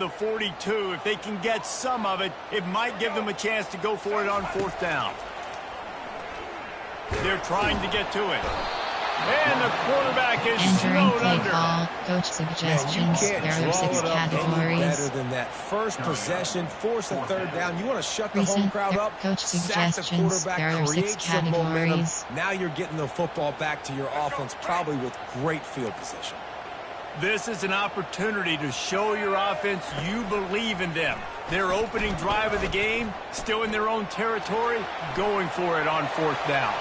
The 42, if they can get some of it, it might give them a chance to go for it on 4th down. They're trying to get to it. And the quarterback is Entering snowed play under. call, coach suggestions. There are 6 categories. Better than that first possession, force a 3rd down. You want to shut the home Recent crowd up, coach sack the suggestions. quarterback, There are 6 create some momentum. categories. Now you're getting the football back to your offense, probably with great field position. This is an opportunity to show your offense you believe in them. Their opening drive of the game, still in their own territory, going for it on 4th down.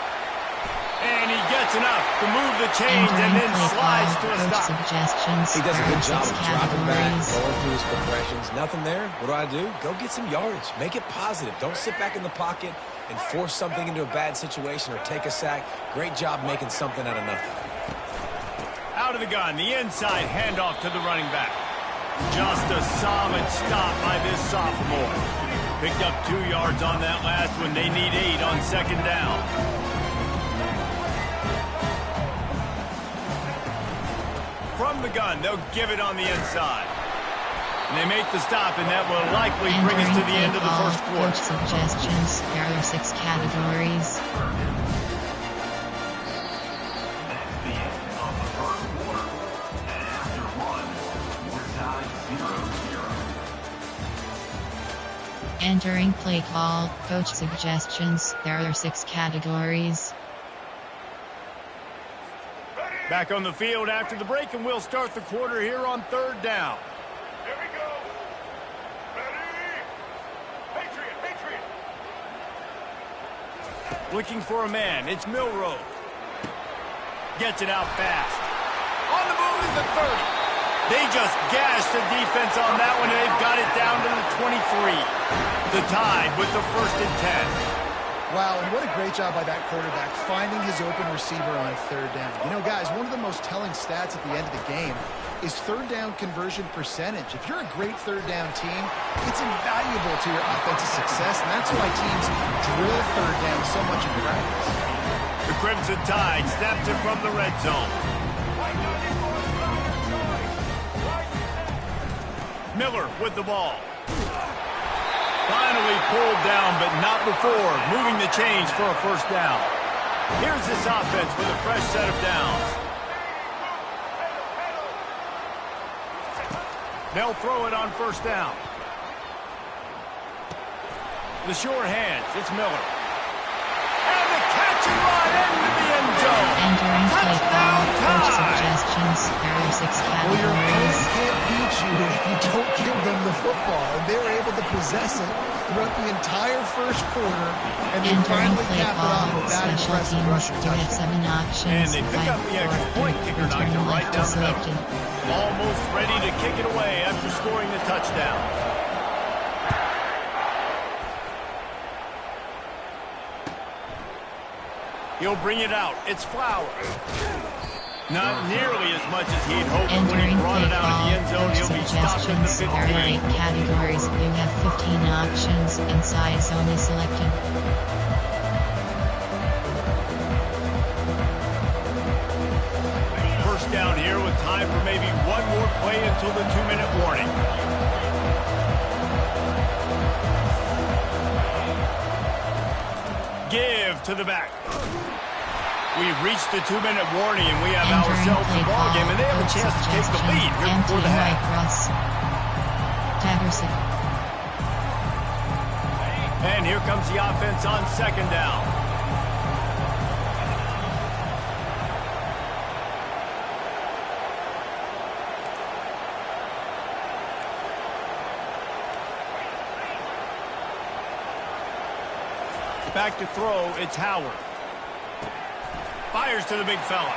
And he gets enough to move the chains and then slides to a stop. Suggestions. He does a good job of dropping back, categories. going through his progressions. Nothing there. What do? Go get some yardage. Make it positive. Don't sit back in the pocket and force something into a bad situation or take a sack. Great job making something out of nothing. Out of the gun, the inside handoff to the running back. Just a solid stop by this sophomore. Picked up 2 yards on that last one. They need 8 on 2nd down. From the gun, they'll give it on the inside. And they make the stop, and that will likely bring us to the end of the first quarter. Coach suggestions. There are 6 categories. Entering play call, coach suggestions. There are 6 categories. Back on the field after the break, and we'll start the quarter here on 3rd down. Here we go. Ready? Patriot. Looking for a man, it's Milrow. Gets it out fast. On the move is the 30. They just gashed the defense on that one, and they've got it down to the 23. The Tide with the 1st and 10. Wow, and what a great job by that quarterback, finding his open receiver on 3rd down. You know, guys, one of the most telling stats at the end of the game is 3rd down conversion percentage. If you're a great 3rd down team, it's invaluable to your offensive success, and that's why teams drill 3rd down so much in practice. The Crimson Tide snaps it from the red zone. Miller with the ball. Finally pulled down, but not before moving the chains for a 1st down. Here's this offense with a fresh set of downs. They'll throw it on 1st down. The sure hands, it's Miller. And the catch and run into the end zone. Entering play call, coach Tide. suggestions. There are 6 Well, your opponent categories. can't beat you if you don't give them the football, and they were able to possess it throughout the entire first quarter, and they Entering finally play capped it off call, with that special impressive teams. rushing You have touchdown. 7 options. And they pick 5, up the extra 4, point kicker, knocked him right down the middle. selected. Almost ready to kick it away after scoring the touchdown. He'll bring it out. It's Flowers. Not nearly as much as he'd hoped when he Entering brought play it out of the end zone. call, He'll be stopped at the suggestions. There are 8 15. categories. You have 15 options. Inside zone is selected. First down here with time for maybe one more play until the 2-minute warning. Give to the back. We've reached the 2-minute warning, and we have Entering ourselves play a ball call, game, and they have a coach chance to take the suggestions. lead here Empty before the right half. Russ. Taggerson. And here comes the offense on 2nd down. Back to throw, it's Howard. Fires to the big fella.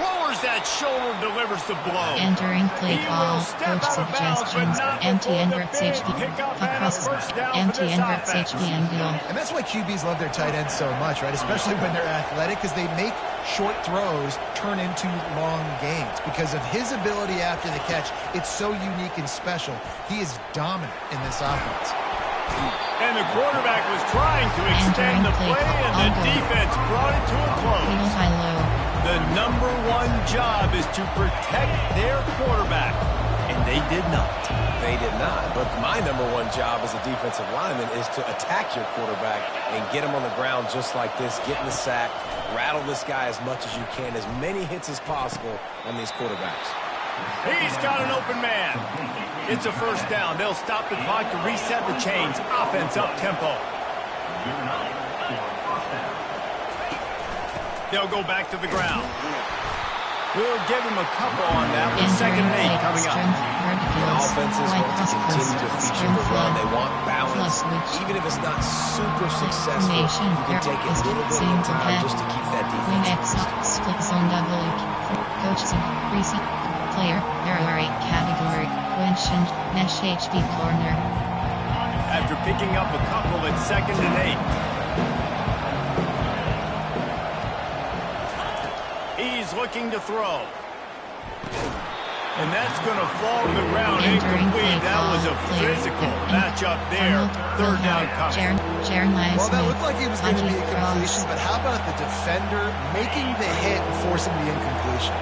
Lowers that shoulder, delivers the blow. Entering play He call, will step coach out of bounds, but suggestions. not Empty before and the Brett big safety. pickup Puck and a crosses. first down for Empty this and Brett offense. safety angle. And that's why QBs love their tight ends so much, right? Especially when they're athletic, because they make short throws turn into long gains. Because of his ability after the catch, it's so unique and special. He is dominant in this offense. And the quarterback was trying to extend the play, and the defense brought it to a close. Little high low. The #1 job is to protect their quarterback. And They did not. They did not. But my number one job as a defensive lineman is to attack your quarterback and get him on the ground just like this, get in the sack, rattle this guy as much as you can, as many hits as possible on these quarterbacks. He's got an open man. It's a first down. They'll stop the clock to reset the chains. Offense up tempo. They'll go back to the ground. We'll give him a couple on that with 2nd and 8 coming up. Offenses want to continue to feature the run. They want balance. Even if it's not super successful, you can take a little bit of time just to keep that defense. Split zone double. Coaches and recent player. There are 8 category. Mentioned mesh HB corner. After picking up a couple at 2nd and 8. He's looking to throw. And that's going to fall to the ground incomplete. That was a physical matchup there. 3rd down coming. Well, that looked like it was going to be a completion, but how about the defender making the hit and forcing the incompletion?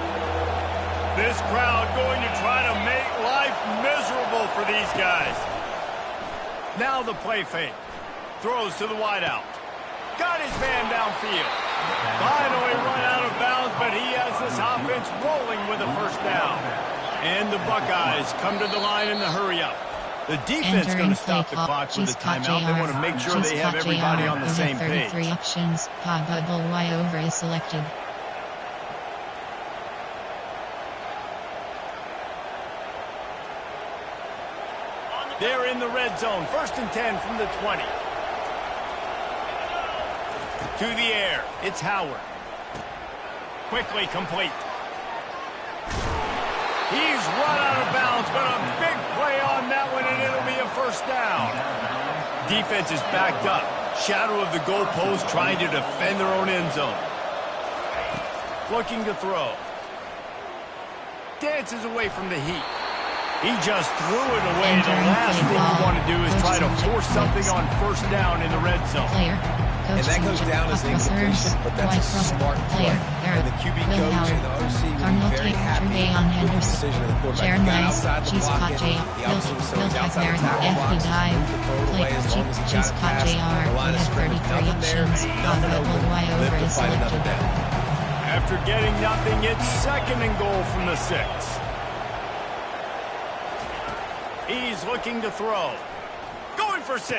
This crowd going to try to make life miserable for these guys. Now the play fake. Throws to the wideout. Got his man downfield. Finally run out of bounds, but he has this offense rolling with a first down. And the Buckeyes come to the line in the hurry-up. The defense is going to stop the clock with a timeout. They want to make sure they have everybody on the same page. 33 options. Pod bubble Y over is selected. They're in the red zone. 1st and 10 from the 20. To the air. It's Howard. Quickly complete. He's run out of bounds, but a big play on that one, and it'll be a first down. Defense is backed up. Shadow of the goalpost trying to defend their own end zone. Looking to throw. Dances away from the heat. He just threw it away. The last thing you want to do is try to force something on first down in the red zone. And that goes down as an incompletion, but that's a smart play. And the QB coach and the OC will be very happy with the decision of the quarterback. He got outside the pocket. The opposite was so he's outside the tackle box. Move the throw away as long as he got it past the line of scrimmage. Nothing there, nothing open. Live to fight another down. After getting nothing, it's 2nd and goal from the 6. He's looking to throw. Going for 6.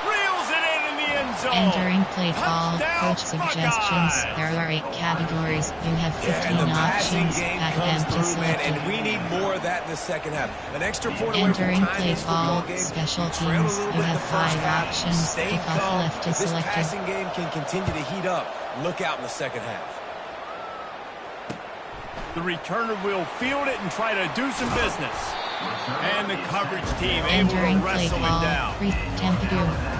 Reels it in the end zone. Entering play call. Coach suggestions. There are 8 categories. You have 15 and the options. game Back comes empty through, man, selected. and we need more of that in the second half. An extra point away from Entering tying play this football call. game. Special Trail a teams. little You bit in have the first 5 half. options. Stay Kickoff calm. left is This selected. passing game can continue to heat up. Look out in the second half. The returner will field it and try to do some business. And the coverage team able Entering to play wrestle call. it down. Temperature.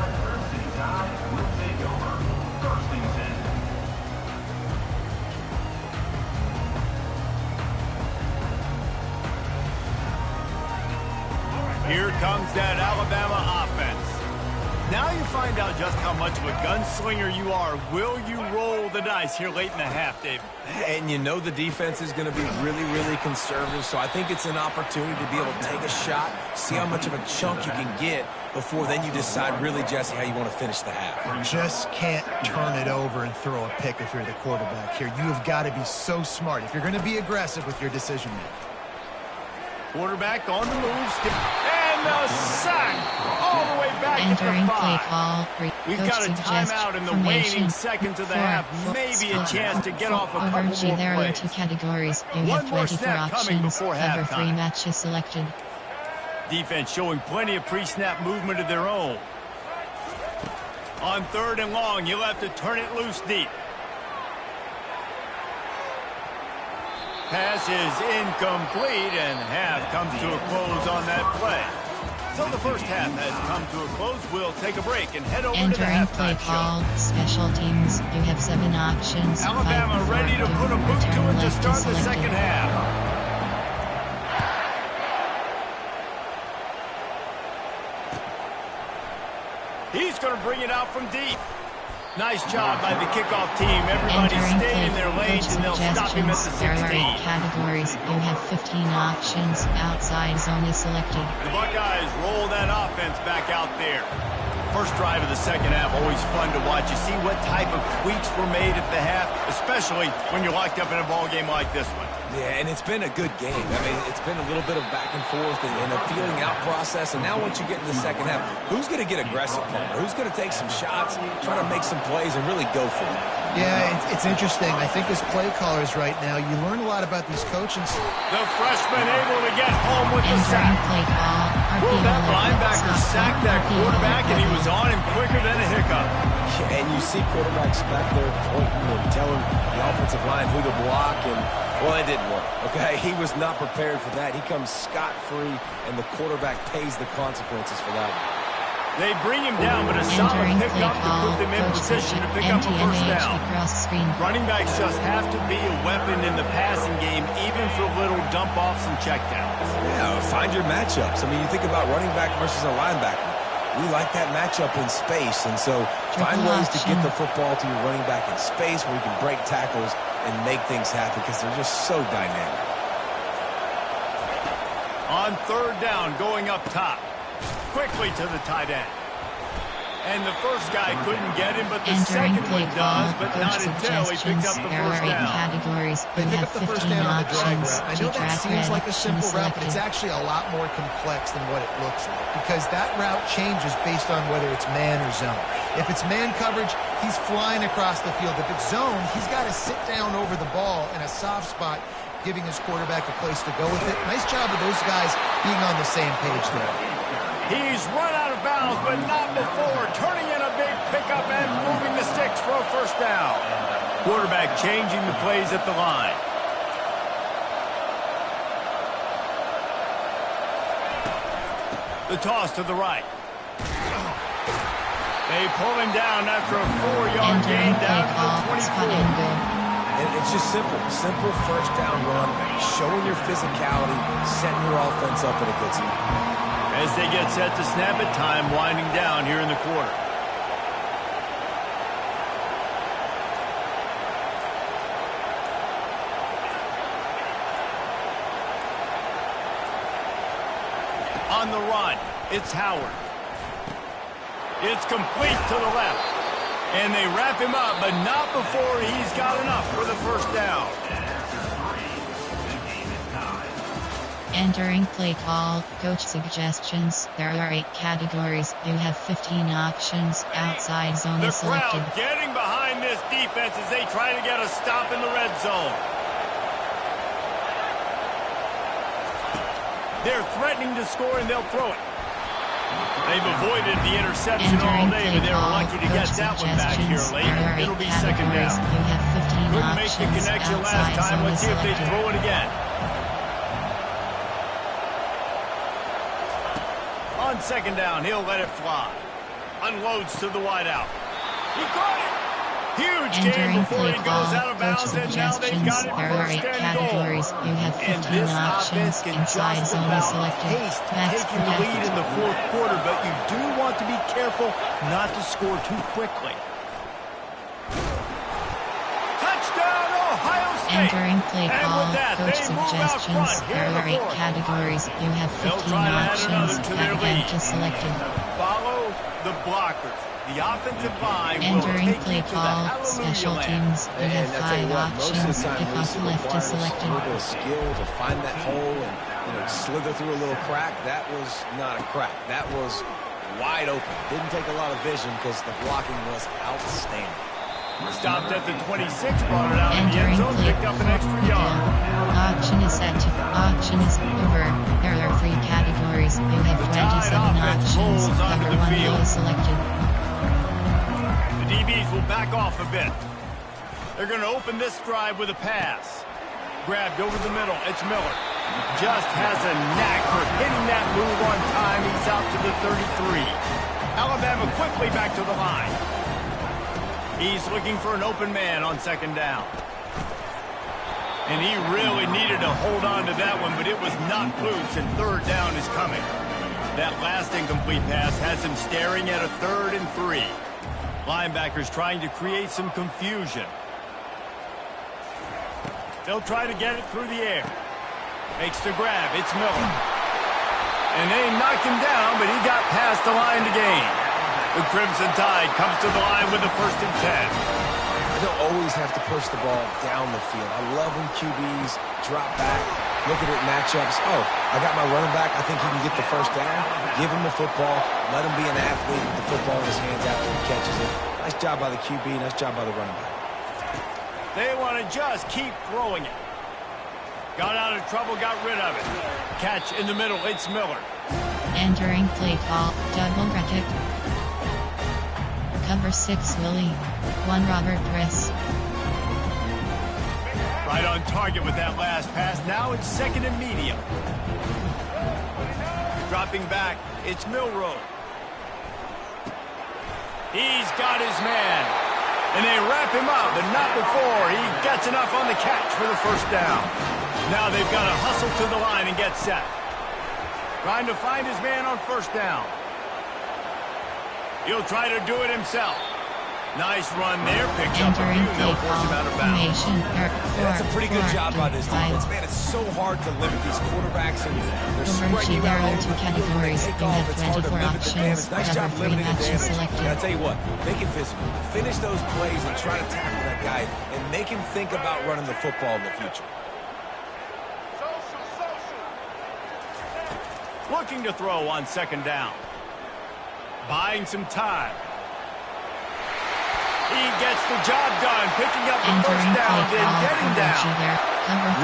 Here comes that Alabama offense. Now you find out just how much of a gunslinger you are. Will you roll the dice here late in the half, David? And you know the defense is going to be really, really conservative, so I think it's an opportunity to be able to take a shot, see how much of a chunk you can get before then you decide really, Jesse, how you want to finish the half. You just can't turn it over and throw a pick if you're the quarterback here. You have got to be so smart if you're going to be aggressive with your decision making. Quarterback on the move. And the sack all the way back Entering at the play 5. call. We've got a timeout in the waning seconds of the half. Maybe a chance to get off a couple more There are plays. 2 categories. You One have more 24 snap coming options. before Cover 3 halftime. matches selected. Defense showing plenty of pre-snap movement of their own. On 3rd and long, you'll have to turn it loose deep. Pass is incomplete, and half comes to a close on that play. So the first half has come to a close. We'll take a break and head over to the Entering play halftime call. show. Special teams. You have 7 options. Alabama 5 ready to put a boot to return it to left start is the selected. second half. He's going to bring it out from deep. Nice job by the kickoff team. Everybody stayed in their lanes, and they'll stop him at the 16. There are 8 categories. You have 15 options. Outside zone is selected. The Buckeyes roll that offense back out there. First drive of the second half, always fun to watch. You see what type of tweaks were made at the half, especially when you're locked up in a ball game like this one. Yeah, and it's been a good game. I mean, it's been a little bit of back and forth and a feeling out process. And now once you get in the second half, who's going to get aggressive, Palmer? Who's going to take some shots, try to make some plays, and really go for it? Yeah, it's interesting. I think as play callers right now, you learn a lot about these coaches. The freshman able to get home with the sack. That linebacker sacked that quarterback, and he was on him quicker than a hiccup. Yeah, and you see quarterbacks back there pointing and telling the offensive line who to block, and, well, it didn't work, okay? He was not prepared for that. He comes scot-free, and the quarterback pays the consequences for that one. They bring him down, but a solid pickup to put them in position to pick up a first down. Running backs just have to be a weapon in the passing game, even for little dump-offs and checkdowns. Yeah, find your matchups. I mean, you think about running back versus a linebacker. We like that matchup in space, and so find ways to get the football to your running back in space where you can break tackles and make things happen because they're just so dynamic. On third down, going up top. Quickly to the tight end. And the first guy couldn't get him, but the second one does, but not until he picked up the first down. Categories. They pick up the first down on the drag route. I know that seems like a simple route, but it's selected. actually a lot more complex than what it looks like because that route changes based on whether it's man or zone. If it's man coverage, he's flying across the field. If it's zone, he's got to sit down over the ball in a soft spot, giving his quarterback a place to go with it. Nice job of those guys being on the same page there. He's run out of bounds, but not before. Turning in a big pickup and moving the sticks for a first down. Quarterback changing the plays at the line. The toss to the right. They pull him down after a 4-yard gain down to the 24. And it's just simple first down run, showing your physicality, setting your offense up in a good spot. As they get set to snap it, time winding down here in the quarter. On the run, it's Howard. It's complete to the left. And they wrap him up, but not before he's got enough for the first down. Entering play call, coach suggestions. There are 8 categories. You have 15 options. Outside zone is selected. The crowd getting behind this defense as they try to get a stop in the red zone. They're threatening to score, and they'll throw it. They've avoided the interception all day, but they were lucky to get that one back here late. It'll be second down. You have 15 Couldn't make the connection last time. Let's see if they throw it again. On second down, he'll let it fly. Unloads to the wideout. He caught it. Huge game before he goes out of bounds, and now they've got it There are 8 first and categories. goal. You have 15 And this options. offense can Inside just zone is about selected. taste Max taking the lead in protected. the fourth quarter, but you do want to be careful not to score too quickly. Touchdown, Ohio State! Entering play And call, with that, coach they move out suggestions. front here There in the are 8 fourth. categories. You have They'll 15 try to add options. another to their That lead. is selected. Follow the blockers. The offensive line will Entering take play you to the call, hallelujah special land. teams. You have And I tell you 5 what, most of options. the time, Kick off Lisa, left is requires selected. a little bit of skill to find that hole and slither through a little crack. That was not a crack. That was wide open. Didn't take a lot of vision because the blocking was outstanding. Stopped at the 26, brought it out in the end Entering zone, play picked up an call. extra yard. Auction is set. Auction is over. There are 3 categories. You have 27 offense options. rolls onto Cover the 1 field. is selected. The DBs will back off a bit. They're going to open this drive with a pass. Grabbed over the middle. It's Miller. Just has a knack for hitting that move on time. He's out to the 33. Alabama quickly back to the line. He's looking for an open man on second down. And he really needed to hold on to that one, but it was not loose, and third down is coming. That last incomplete pass has him staring at a 3rd and 3. Linebackers trying to create some confusion. They'll try to get it through the air. Makes the grab. It's Miller. And they knocked him down, but he got past the line to gain. The Crimson Tide comes to the line with the 1st and 10. I don't always have to push the ball down the field. I love when QBs drop back, look at it matchups. Oh, I got my running back. I think he can get the 1st down. Give him the football. Let him be an athlete with the football in his hands after he catches it. Nice job by the QB. Nice job by the running back. They want to just keep throwing it. Got out of trouble, got rid of it. Catch in the middle. It's Miller. Entering play call, double bracket. Cover 6 Willie. 1 Robert Press. Right on target with that last pass. Now it's 2nd and medium. Dropping back. It's Milroe. He's got his man. And they wrap him up, but not before he gets enough on the catch for the 1st down. Now they've got to hustle to the line and get set. Trying to find his man on 1st down. He'll try to do it himself. Nice run there. Picks up a few. They'll force him out of bounds. That's a pretty good job by this defense. Man, it's so hard to limit these quarterbacks, and they're spreading you out all over the field. They take off. It's hard to limit the damage. Nice job limiting the damage. And I tell you what, make it physical. Finish those plays and try to tackle that guy and make him think about running the football in the future. Looking to throw on 2nd down. Buying some time. He gets the job done, picking up the 1st down, then getting down.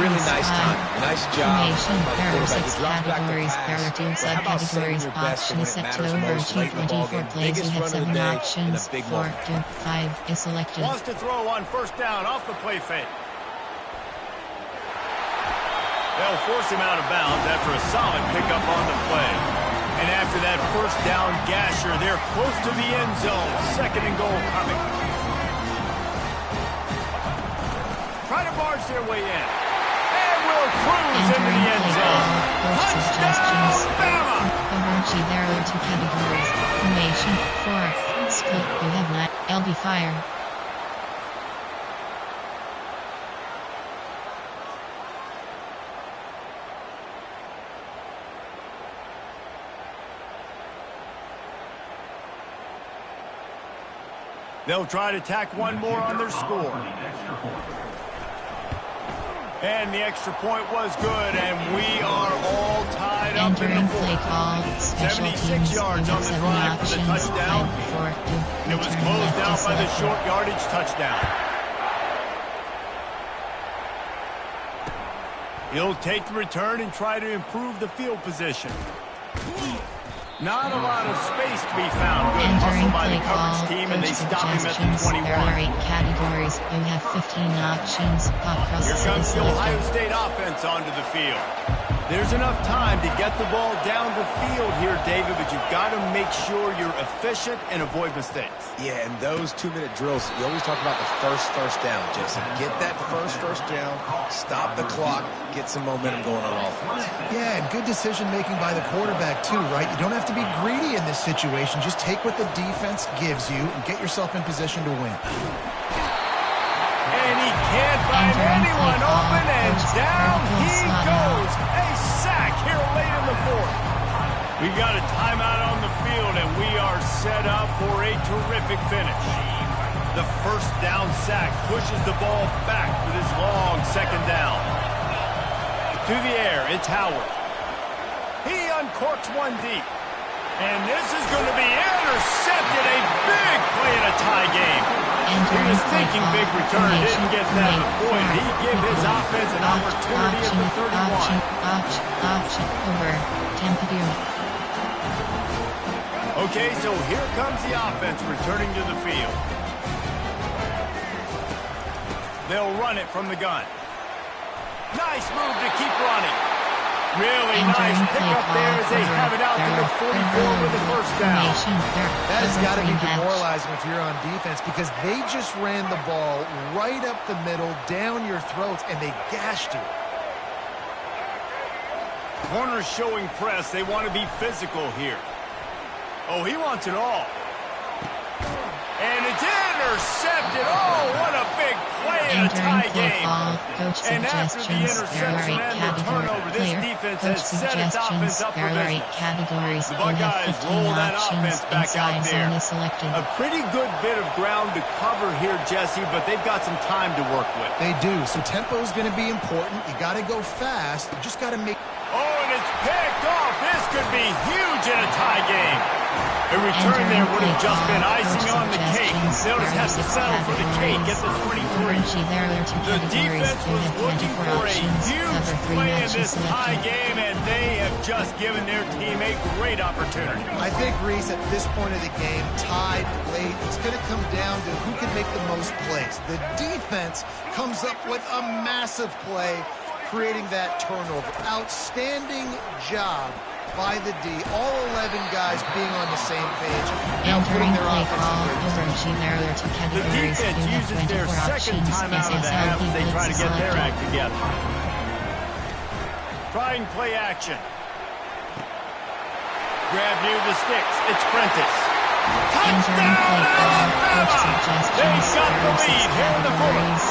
Really nice time. Nice job. There are 6 categories. There are 2 subcategories. Options set to overachieve 24 plays. You have 7 options. 4, 2, 5 is selected. Wants to throw on 1st down off the play fake. They'll force him out of bounds after a solid pickup on the play. And after that 1st down gasher, they're close to the end zone. 2nd and goal coming. Trying to barge their way in. And will cruise into the end zone. Touchdown, Bama! Overachieve. There are 2 categories. Formation. 4. Split. You have not. LB fire. They'll try to tack one more on their score. And the extra point was good, and we are all tied up in the play call. 76 yards on the drive for the touchdown. And it was closed out by the short yardage touchdown. He'll take the return and try to improve the field position. Not a lot of space to be found. Good hustle by the coverage team, and they stop him at the 21. There are 8 categories. You have 15 options. Here comes the Ohio State offense onto the field. There's enough time to get the ball down the field here, David, but you've got to make sure you're efficient and avoid mistakes. Yeah, and those 2-minute drills, you always talk about the first down, Jason. Get that first down, stop the clock, get some momentum going on offense. Yeah, and good decision-making by the quarterback, too, right? You don't have to be greedy in this situation. Just take what the defense gives you and get yourself in position to win. And he can't find anyone open, and down he goes. A sack here late in the 4th. We've got a timeout on the field, and we are set up for a terrific finish. The 1st down sack pushes the ball back for this long 2nd down. To the air, it's Howard. He uncorks one deep. And this is going to be intercepted. A big play in a tie game. He was thinking big return, didn't get that. Boy, he gave his offense an opportunity at the 31. Option over. Temperature. Okay, so here comes the offense returning to the field. They'll run it from the gun. Nice move to keep running. Really nice pickup there as they have it out to the 44 with the 1st down. That has got to be demoralizing if you're on defense because they just ran the ball right up the middle, down your throats, and they gashed you. Corners showing press. They want to be physical here. Oh, he wants it all. And it's intercepted. Oh, what a big play in a tie game. And after the interception and the turnover, this defense has set its offense up for business. The Buckeyes roll that offense back out there. A pretty good bit of ground to cover here, Jesse, but they've got some time to work with. They do. So tempo is going to be important. You got to go fast. You just got to make... Oh, and it's picked off. This could be huge in a tie game. A return there would have just been icing on the cake. They'll just have to settle for the cake at the 23. The defense was looking for a huge play in this tie game, and they have just given their team a great opportunity. I think, Reese, at this point of the game, tied, late, it's going to come down to who can make the most plays. The defense comes up with a massive play, creating that turnover. Outstanding job by the D. All 11 guys being on the same page. Now putting their offense in the defense uses their second timeout of the half as they try to get their act together. Trying play action. Grab near the sticks. It's Prentice. Touchdown, Alabama! They've got the lead here in the fourth.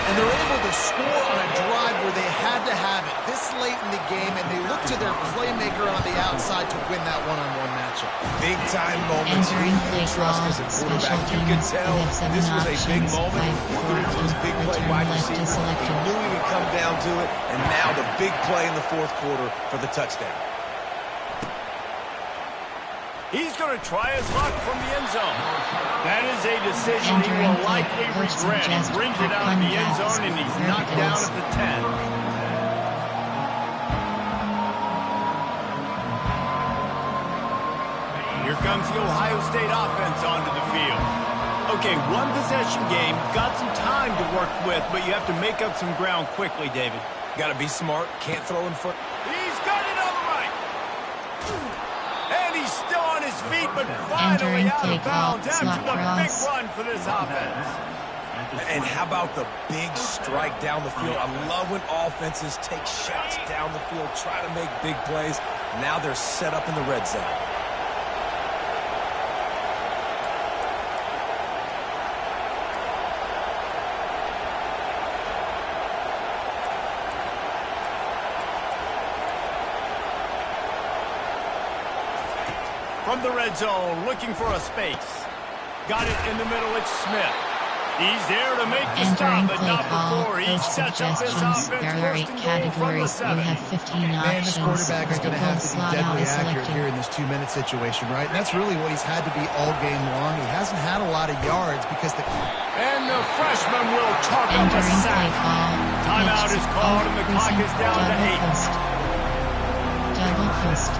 And they're able to score on a drive where they had to have it this late in the game, and they look to their playmaker on the outside to win that one-on-one matchup. Big-time moments. You trust as a quarterback. You can tell this was a big moment. He threw to his big play wide receiver. He knew he would come down to it, and now the big play in the fourth quarter for the touchdown. He's going to try his luck from the end zone. That is a decision he will likely regret. He brings it out of the end zone, and he's knocked down at the 10. Here comes the Ohio State offense onto the field. Okay, one possession game. Got some time to work with, but you have to make up some ground quickly, David. Got to be smart. Can't throw in front. He's got it on the right. And he's still on his feet, but finally out of bounds after the big run for this offense. And how about the big strike down the field? I love when offenses take shots down the field, try to make big plays. Now they're set up in the red zone. From the red zone, looking for a space. Got it in the middle, it's Smith. He's there to make the stop, but not before. He sets up his offense first and goal from the 7. You have 15 Man, this quarterback is going to have to be deadly accurate selected. here in this 2-minute situation, right? And that's really what he's had to be all game long. He hasn't had a lot of yards because the... And the freshman will chalk up a sack. Timeout is called, and the clock is down to 8. Double post.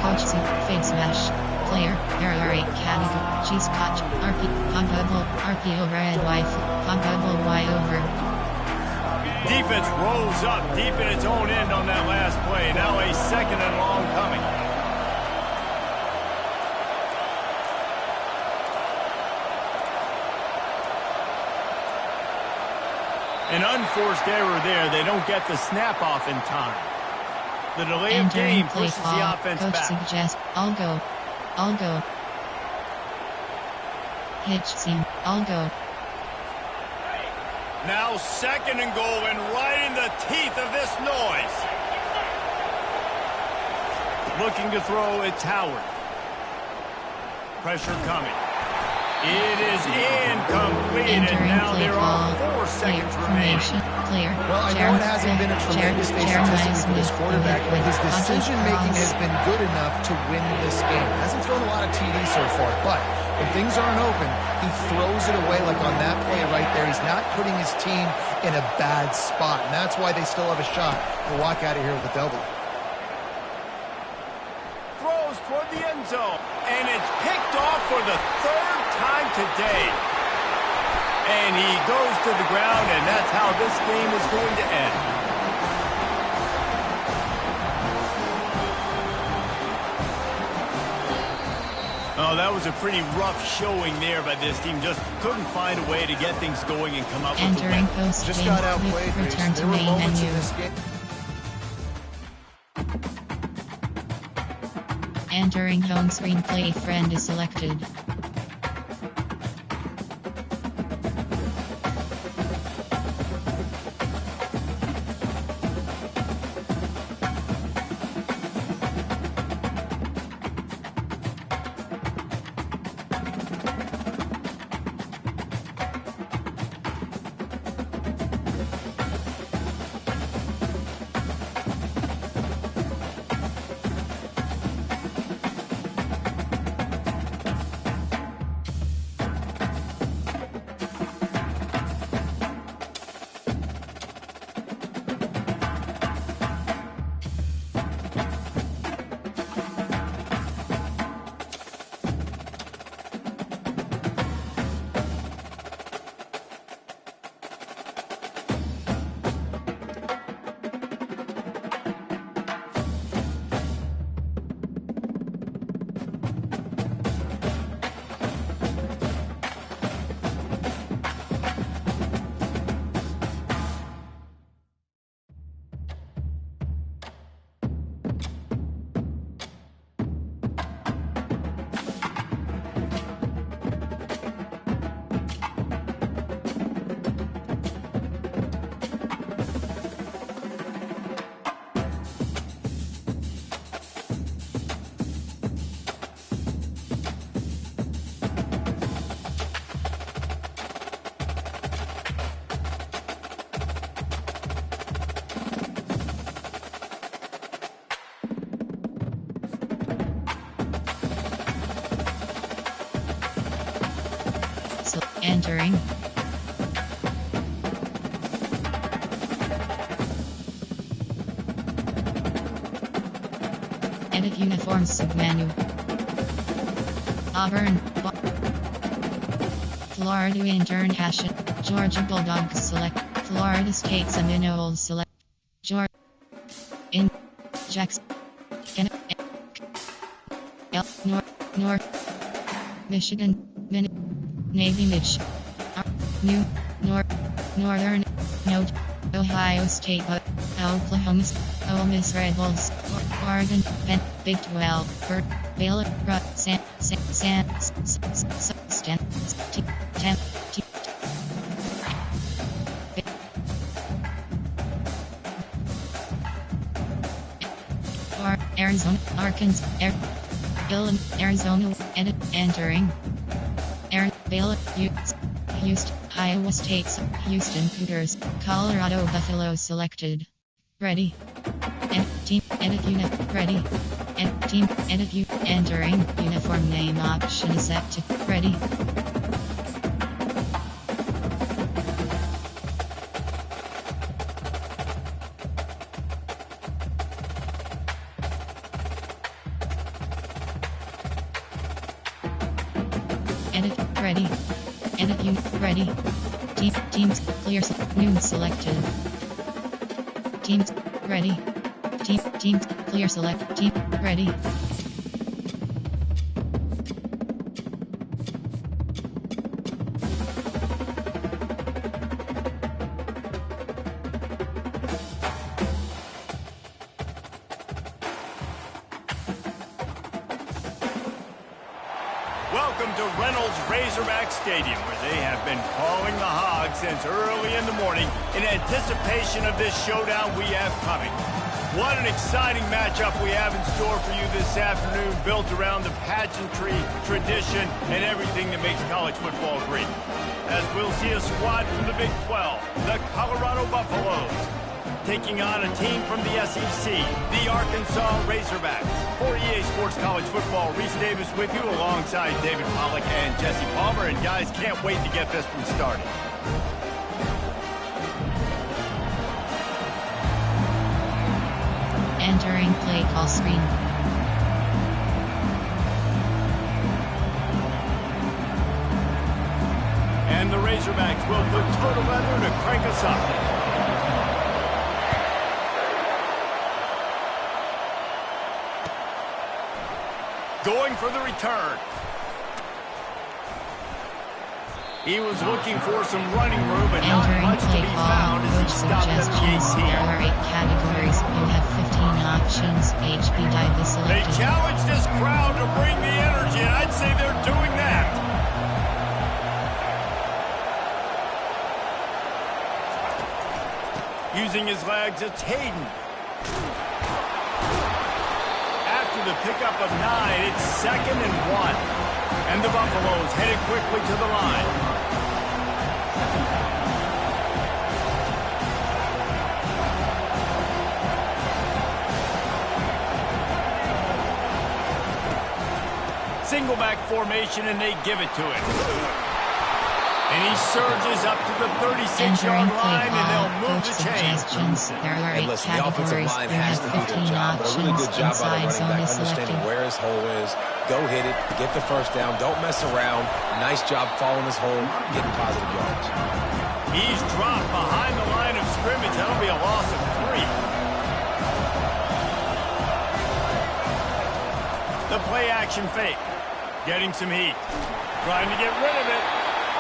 Coach C, face mesh. Player, RRA category, cheese patch, RP, comparable, RP over and Y, comparable Y over. Defense rolls up deep in its own end on that last play. Now a second and long coming. An unforced error there. They don't get the snap off in time. The delay of game pushes the offense Coach back. Suggests, I'll go. Hitch seam, I'll go. Now second and goal, and right in the teeth of this noise. Looking to throw, it's Howard. Pressure coming. It is incomplete, and now there are 4 seconds remaining. Well, I know it hasn't been a tremendous day statistically for this quarterback, but his decision-making has been good enough to win this game. Hasn't thrown a lot of TDs so far, but when things aren't open, he throws it away like on that play right there. He's not putting his team in a bad spot, and that's why they still have a shot to walk out of here with a W. Throws toward the end zone, and it's picked off for the 3rd time today. And he goes to the ground, and that's how this game is going to end. Oh, that was a pretty rough showing there by this team. Just couldn't find a way to get things going and come up with the win. Just got outplayed. There were moments in this game. Entering home screen, play friend is selected. Entering. Edit uniform submenu. Auburn. Florida International. Georgia Bulldogs select. Florida State Seminoles select. Georgia. In. Jackson. North. Michigan. Navy Midge. Northern. Note. Ohio State. Oklahoma. Ole Miss Red Bulls. Oregon. Big 12. Baylor. Stan. Arizona, Arkansas, Arizona, entering. Baylor, Houston, Iowa State, Houston Cougars, Colorado Buffalo selected. Ready. Team, edit unit, ready. Team, edit you, entering, uniform name option set to, ready. Edit, ready. Edit you, ready. Teams, clear, noon selected. Teams, ready. Teams, clear, select, team, ready. Welcome to Reynolds Razorback Stadium, where they have been calling the Hogs since early in the morning in anticipation of this showdown we have coming. What an exciting matchup we have in store for you this afternoon, built around the pageantry, tradition, and everything that makes college football great. As we'll see a squad from the Big 12, the Colorado Buffaloes, taking on a team from the SEC, the Arkansas Razorbacks. For EA Sports College Football, Reese Davis with you alongside David Pollack and Jesse Palmer. And guys, can't wait to get this one started. Entering play call screen. And the Razorbacks will put toe to leather to crank us up. Going for the return. He was looking for some running room, but not much to be found as he stopped at the 18. There are 8 categories. You have 15 options. HB dive is selected. They challenged this crowd to bring the energy, and I'd say they're doing that. Using his legs, it's Hayden. After the pickup of 9, it's 2nd and 1. And the Buffaloes headed quickly to the line. Single back formation, and they give it to him. And he surges up to the 36-yard line, and they'll move the chains. There are 8 listen, the offensive line has to do their job, but a really good job by the running back, understanding where his hole is. Go hit it, get the first down, don't mess around. Nice job following his hole, getting positive yards. He's dropped behind the line of scrimmage. That'll be a loss of 3. The play action fake. Getting some heat. Trying to get rid of it.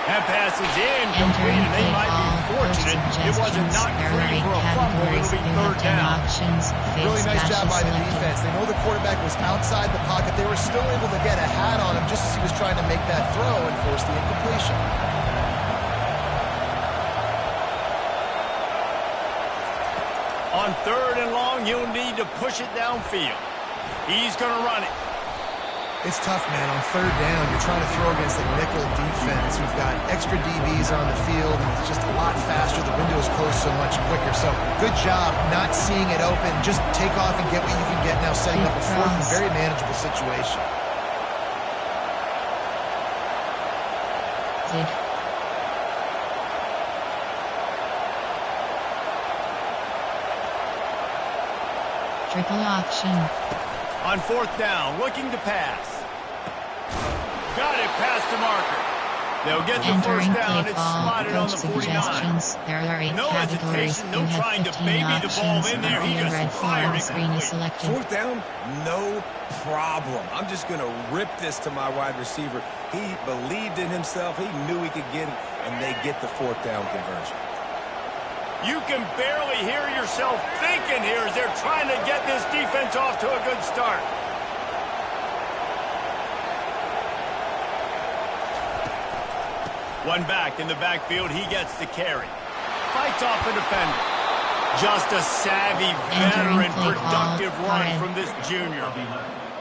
That pass is incomplete, and they might be fortunate it wasn't knocked free for a fumble. It'll be 3rd down. Really nice job by the defense. They know the quarterback was outside the pocket. They were still able to get a hat on him just as he was trying to make that throw and force the incompletion. On 3rd and long, he'll need to push it downfield. He's going to run it. It's tough, man. On 3rd down, you're trying to throw against the nickel defense. We've got extra DBs on the field, and it's just a lot faster. The window is closed so much quicker. So good job not seeing it open. Just take off and get what you can get now, setting up a 4th and very manageable situation. Triple option. On fourth down, looking to pass. Got it past the marker. They'll get the first down. It's slotted on the 49. There are 8 No categories. hesitation, You no have trying to 15 baby the ball options. in there. He just Red fired flag it screen is quickly. selected. Fourth down, no problem. I'm just going to rip this to my wide receiver. He believed in himself. He knew he could get it, and they get the fourth down conversion. You can barely hear yourself thinking here as they're trying to get this defense off to a good start. One back in the backfield, he gets the carry. Fights off a defender. Just a savvy, veteran, productive run from this junior.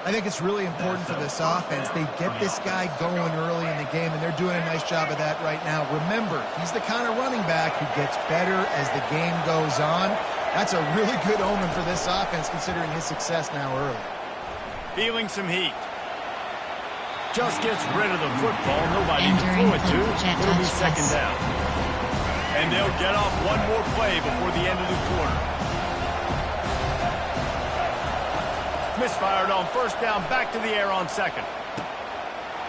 I think it's really important for this offense. They get this guy going early in the game, and they're doing a nice job of that right now. Remember, he's the kind of running back who gets better as the game goes on. That's a really good omen for this offense, considering his success now early. Feeling some heat. Just gets rid of the football. Nobody to throw it to. It'll be second down. And they'll get off one more play before the end of the quarter. Misfired on first down, back to the air on second.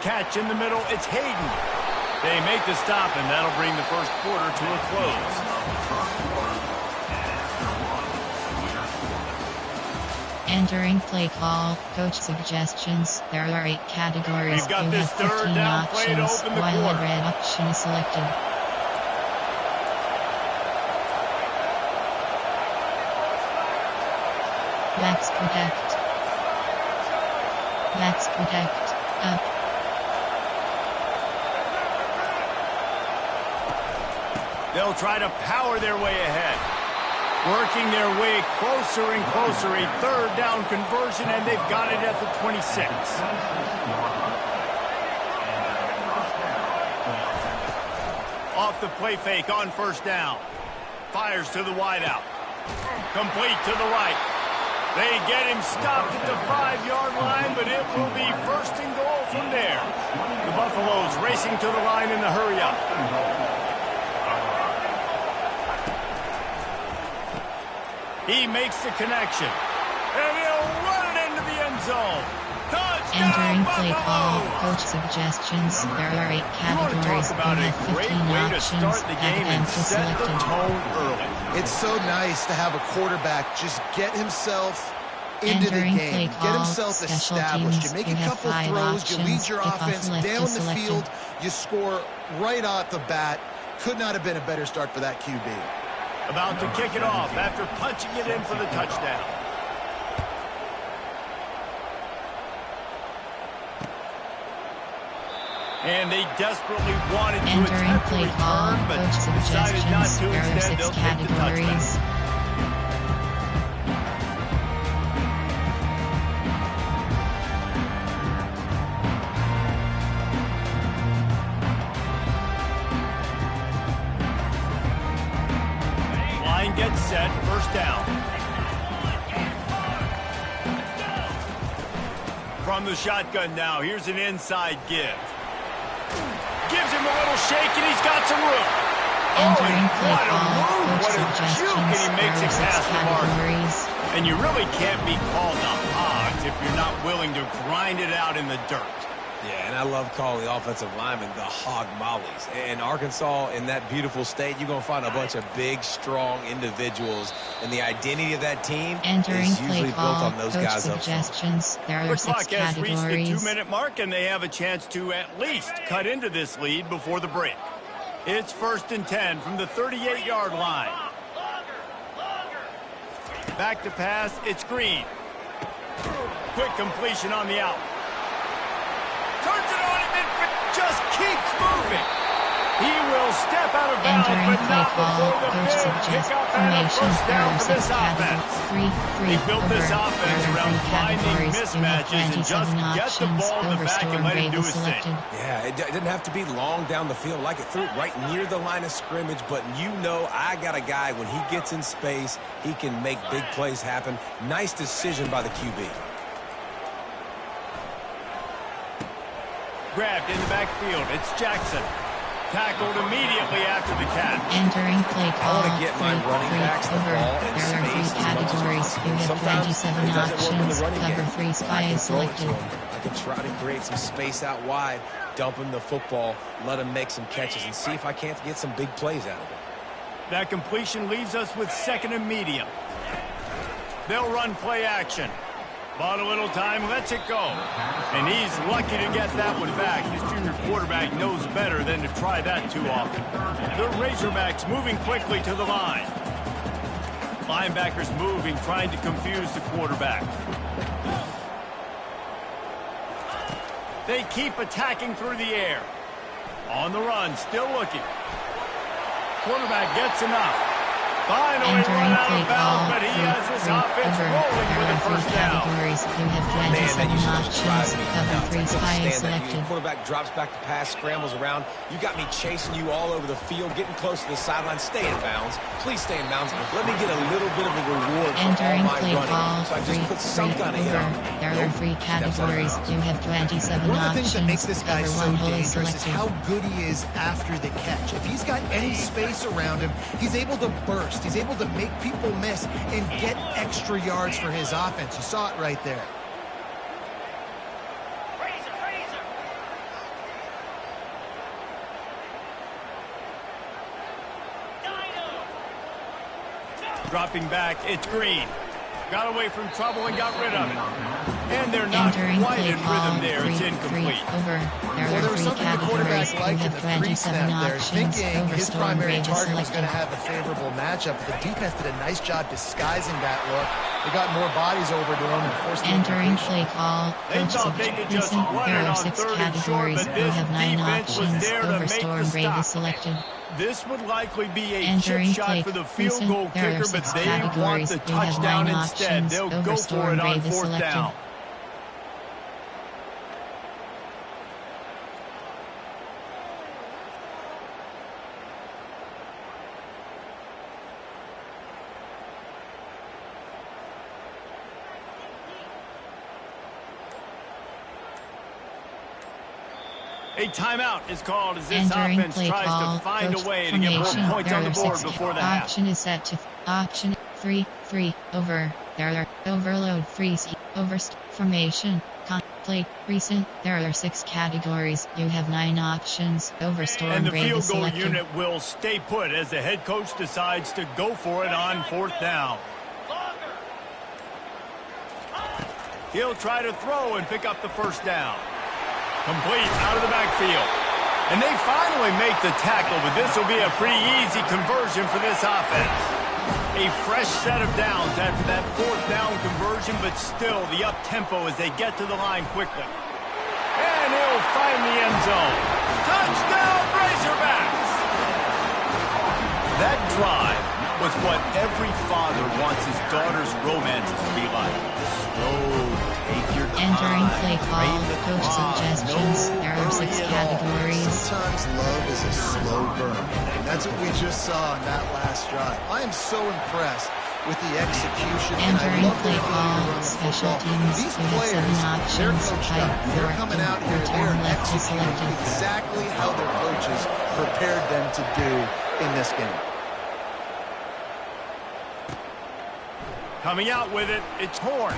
Catch in the middle, it's Hayden. They make the stop, and that'll bring the first quarter to a close. Entering play call, coach suggestions. There are 8 categories. We've got you this have 15 third down options, play to open the while quarter. a red option is selected. Backs protect. Backs protect. Up. They'll try to power their way ahead. Working their way closer and closer. A third down conversion, and they've got it at the 26. Off the play fake on first down. Fires to the wideout. Complete to the right. They get him stopped at the 5-yard line, but it will be first and goal from there. The Buffaloes racing to the line in the hurry-up. He makes the connection. And he'll run it into the end zone. Entering Touchdown, play call, Buffaloes! coach suggestions. There are 8 You want to categories. talk about You a have 15 great way to options. start the game and Advance is set the selected. tone early. It's so nice to have a quarterback just get himself into the Entering game, play get call, himself special established. teams. You make You a have couple 5 throws, you lead options. your Kickoff offense left down is the selected. field, you score right off the bat. Could not have been a better start for that QB. About to kick it off after punching it in for the touchdown. And they desperately wanted to Entering attempt to play call, return, but coach decided not suggestions. to. There are Instead, 6 they'll take the touchdown. categories. Line gets set, first down. From the shotgun now, here's an inside give. Gives him a little shake, and he's got some room. Entering play what a call, move, coach what a juke, and he suggestions. makes There it are 6 past the mark. categories. And you really can't be called the Hogs if you're not willing to grind it out in the dirt. Yeah, and I love calling the offensive linemen the hog mollies. In Arkansas, in that beautiful state, you're going to find a bunch of big, strong individuals. And the identity of that team Entering is play usually built call, on those coach guys up front. suggestions. There are The 6 clock has reached the categories. 2-minute mark, and they have a chance to at least cut into this lead before the break. It's first and 10 from the 38-yard line. Back to pass, it's Green. Quick completion on the out. Turns it on and then just keeps moving. He will step out of bounds, Entering but play not call, before the coach big suggests kickoff and a formation. first There down are for 6 this offense. categories. They built this offense around finding categories. You have mismatches and just 27 get the options. ball in the back and let him do his thing. Selected. Yeah, it didn't have to be long down the field. Like it threw it right near the line of scrimmage, but you know I got a guy, when he gets in space, he can make big plays happen. Nice decision by the QB. Grabbed in the backfield. It's Jackson. Tackled immediately after the catch. Entering play call. I want to get my running backs the ball in There are space three as much as categories. possible. You have Sometimes 27 it doesn't work in the options. running Cover game. 3 spy I can is throw it to selected. him. I can try to create some space out wide, dump him the football, let him make some catches, and see if I can't get some big plays out of it. That completion leaves us with 2nd and medium. They'll run play action. Bought a little time, lets it go. And he's lucky to get that one back. His junior quarterback knows better than to try that too often. The Razorbacks moving quickly to the line. Linebackers moving, trying to confuse the quarterback. They keep attacking through the air. On the run, still looking. Quarterback gets enough. Finally run out of bounds, but he has this offense rolling with a first down. You have 27 options. Cover 3 spy is selected. The quarterback drops back to pass, scrambles around. You got me chasing you all over the field, getting close to the sideline. Stay in bounds. Please stay in bounds. Let me get a little bit of a reward for all my running. So I just put some kind of hit on him. There are 3 categories. You have 27 One of the things that options. makes this guy Cover so 1 hole is dangerous is selected. how good he is after the catch. If he's got any space around him, he's able to burst. He's able to make people miss and get extra yards for his offense. You saw it right there. Dropping back, it's Green. Got away from trouble and got rid of it. And they're not Entering quite play in call. rhythm there. It's 3, incomplete. over. There Well, there are was 3 something the quarterback categories. You liked in have the 27 3-snap there, options. thinking Over his storm primary rate is target was going selected. to have a favorable matchup. The defense did a nice job disguising that look. They got more bodies over to him and forced the Entering incompletion. play call. They Coach thought they could just Recent. run There it are on 6 3rd and short, categories. but You this have 9 defense was options. there to Over make the storm rate stop. is selected. This would likely be a Entering chip shot play for the field recent. goal There are kicker, but 6 they want categories. the You have touchdown 9 instead. options. They'll Over go for storm it on rate is 4th selected. down. A timeout is called as this Entering offense play tries call. to find Coach a way to get more formation. points There on the are board 6 before the half. option is set to option 3 over. There are overload freeze overst formation play recent. There are 6 categories. You have 9 options. Over storm And the rate field is goal selected. unit will stay put as the head coach decides to go for it on 4th down. He'll try to throw and pick up the first down. Complete out of the backfield. And they finally make the tackle, but this will be a pretty easy conversion for this offense. A fresh set of downs after that 4th down conversion, but still the up-tempo as they get to the line quickly. And he'll find the end zone. Touchdown, Razorbacks! That drive was what every father wants his daughter's romances to be like. Slow, take your time. Entering play call. Rain the Coach clock. suggestions. No There are 6 hurry at all. categories. Sometimes love is a slow burn. And that's what we just saw in that last drive. I am so impressed with the execution. And I Entering love play their ability to call. run the Special football. teams. These You have 7 players, they're options. coached Type up. They're 4 coming out here, return they're left is executing selected. exactly how their coaches prepared them to do in this game. Coming out with it, it's Horn.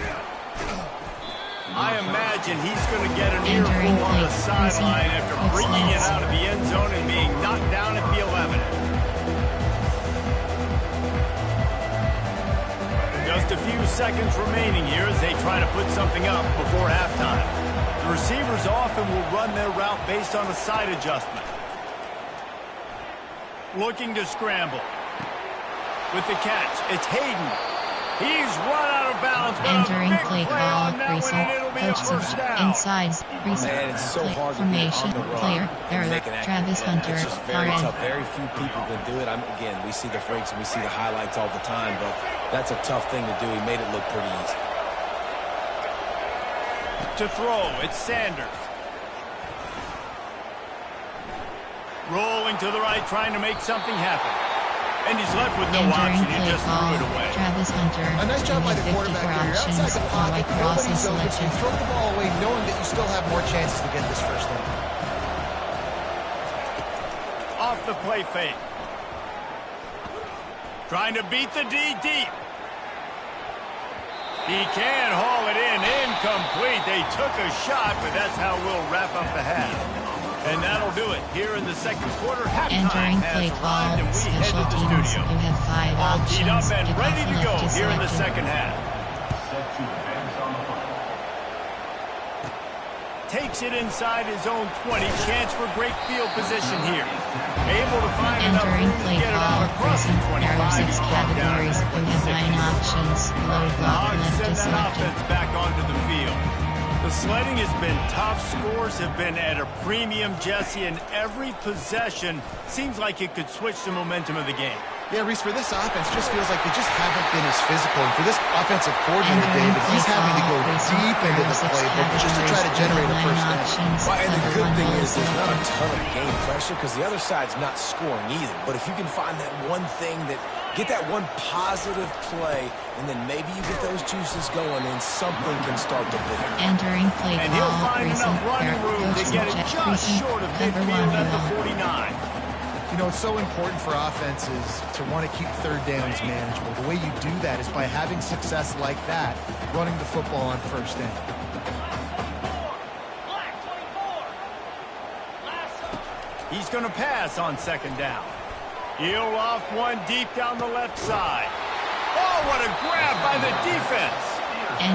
I imagine he's going to get an Entering earful on the play, sideline recent, after Coach bringing it Lance. out of the end zone and being knocked down at the 11. Just a few seconds remaining here as they try to put something up before halftime. The receivers often will run their route based on a side adjustment. Looking to scramble. With the catch, it's Hayden. He's run out of bounds, but Entering a big play play call. on that one, Recent. and it'll be a Coach first down. insides. Recent. Man, it's so play hard to be formation. on the run Player. There and are make an accurate Travis play. Hunter. It's just very RN. tough. Very few people can do it. Again, we see the freaks and we see the highlights all the time, but that's a tough thing to do. He made it look pretty easy. To throw, it's Sanders. Rolling to the right, trying to make something happen. And he's left with no Entering option. He play just call. threw it away. Travis Hunter. A nice job by the 54 quarterback here. You're outside options. the pocket, Right cross is nobody's open, so you selected. throw the ball away knowing that you still have more chances to get this first down. Off the play fake. Trying to beat the D deep. He can haul it in. Incomplete. They took a shot, but that's how we'll wrap up the half. And that'll do it here in the second quarter. Halftime has arrived, and we head to the studio. You have 5 All teed up options. and ready to go here in the second half. Takes it inside his own 20. Chance for great field position here. Able to find enough room to get it out across the 25. 6 categories. You have 9 options. Load block Hogs left send is that selected. offense back onto the field. The sledding has been tough. Scores have been at a premium, Jesse, and every possession seems like it could switch the momentum of the game. Yeah, Reese, for this offense, just feels like they just haven't been as physical. And for this offensive coordinator, David, he's having to go deep into the playbook just to try to generate a first down. Well, and the good thing is there's not a ton of game pressure because the other side's not scoring either. But if you can find that one thing get that one positive play, and then maybe you get those juices going, and something can start to build. Entering play And he'll find enough running room to get it just short of midfield at the 49. You know, it's so important for offenses to want to keep third downs manageable. The way you do that is by having success like that, running the football on first down. He's going to pass on second down. He'll off one deep down the left side. Oh, what a grab by the defense.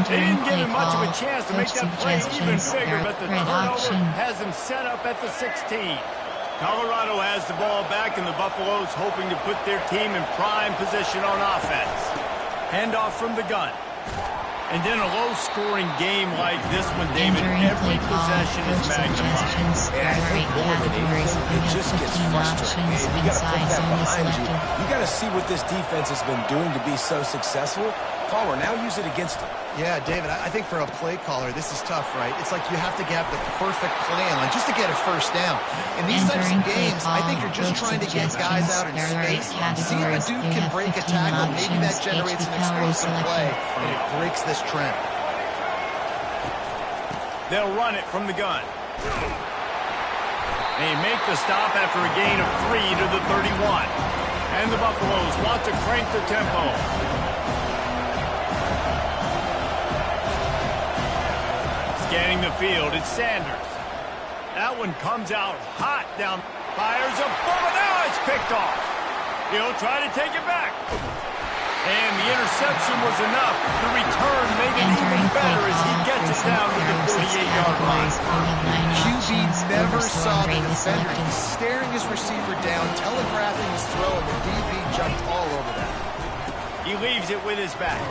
They didn't give him much of a chance to make that play even bigger, but the turnover has him set up at the 16. Colorado has the ball back, and the Buffaloes hoping to put their team in prime position on offense. Handoff from the gun. And in a low-scoring game like this one, David, every possession is magnified. And I think more than anything, it just gets frustrating. And you got to put that behind you. You got to see what this defense has been doing to be so successful. Caller, now use it against him. Yeah, David, I think for a play caller, this is tough, right? It's like you have to have the perfect plan on just to get a first down. In these types of games, I think you're just trying to get guys out in space. See if a dude can break a tackle. Maybe that generates an explosive play, and it breaks this trend. They'll run it from the gun. They make the stop after a gain of 3 to the 31. And the Buffaloes want to crank the tempo. Scanning the field, it's Sanders. That one comes out hot down. Fires a bullet. Now it's picked off. He'll try to take it back. And the interception was enough. The return made it even better as he gets it down to the 48-yard line. QB never saw the defender. He's staring his receiver down, telegraphing his throw, and the DB jumped all over that. He leaves it with his back.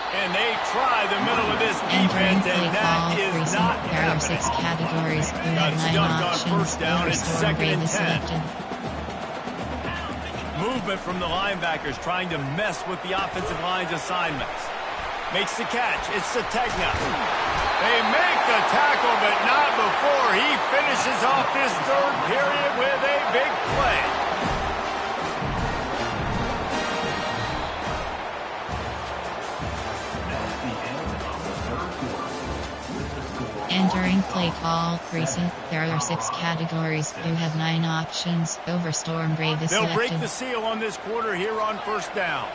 And they try the middle of this defense, and that is not happening. Got stuffed on first down. It's 2nd and 10. Movement from the linebackers trying to mess with the offensive line's assignments. Makes the catch. It's Sategna. They make the tackle, but not before he finishes off this third period with a big play. Entering play call, recent, there are 6 categories, you have 9 options, overstorm brave is selected. They'll break the seal on this quarter here on first down.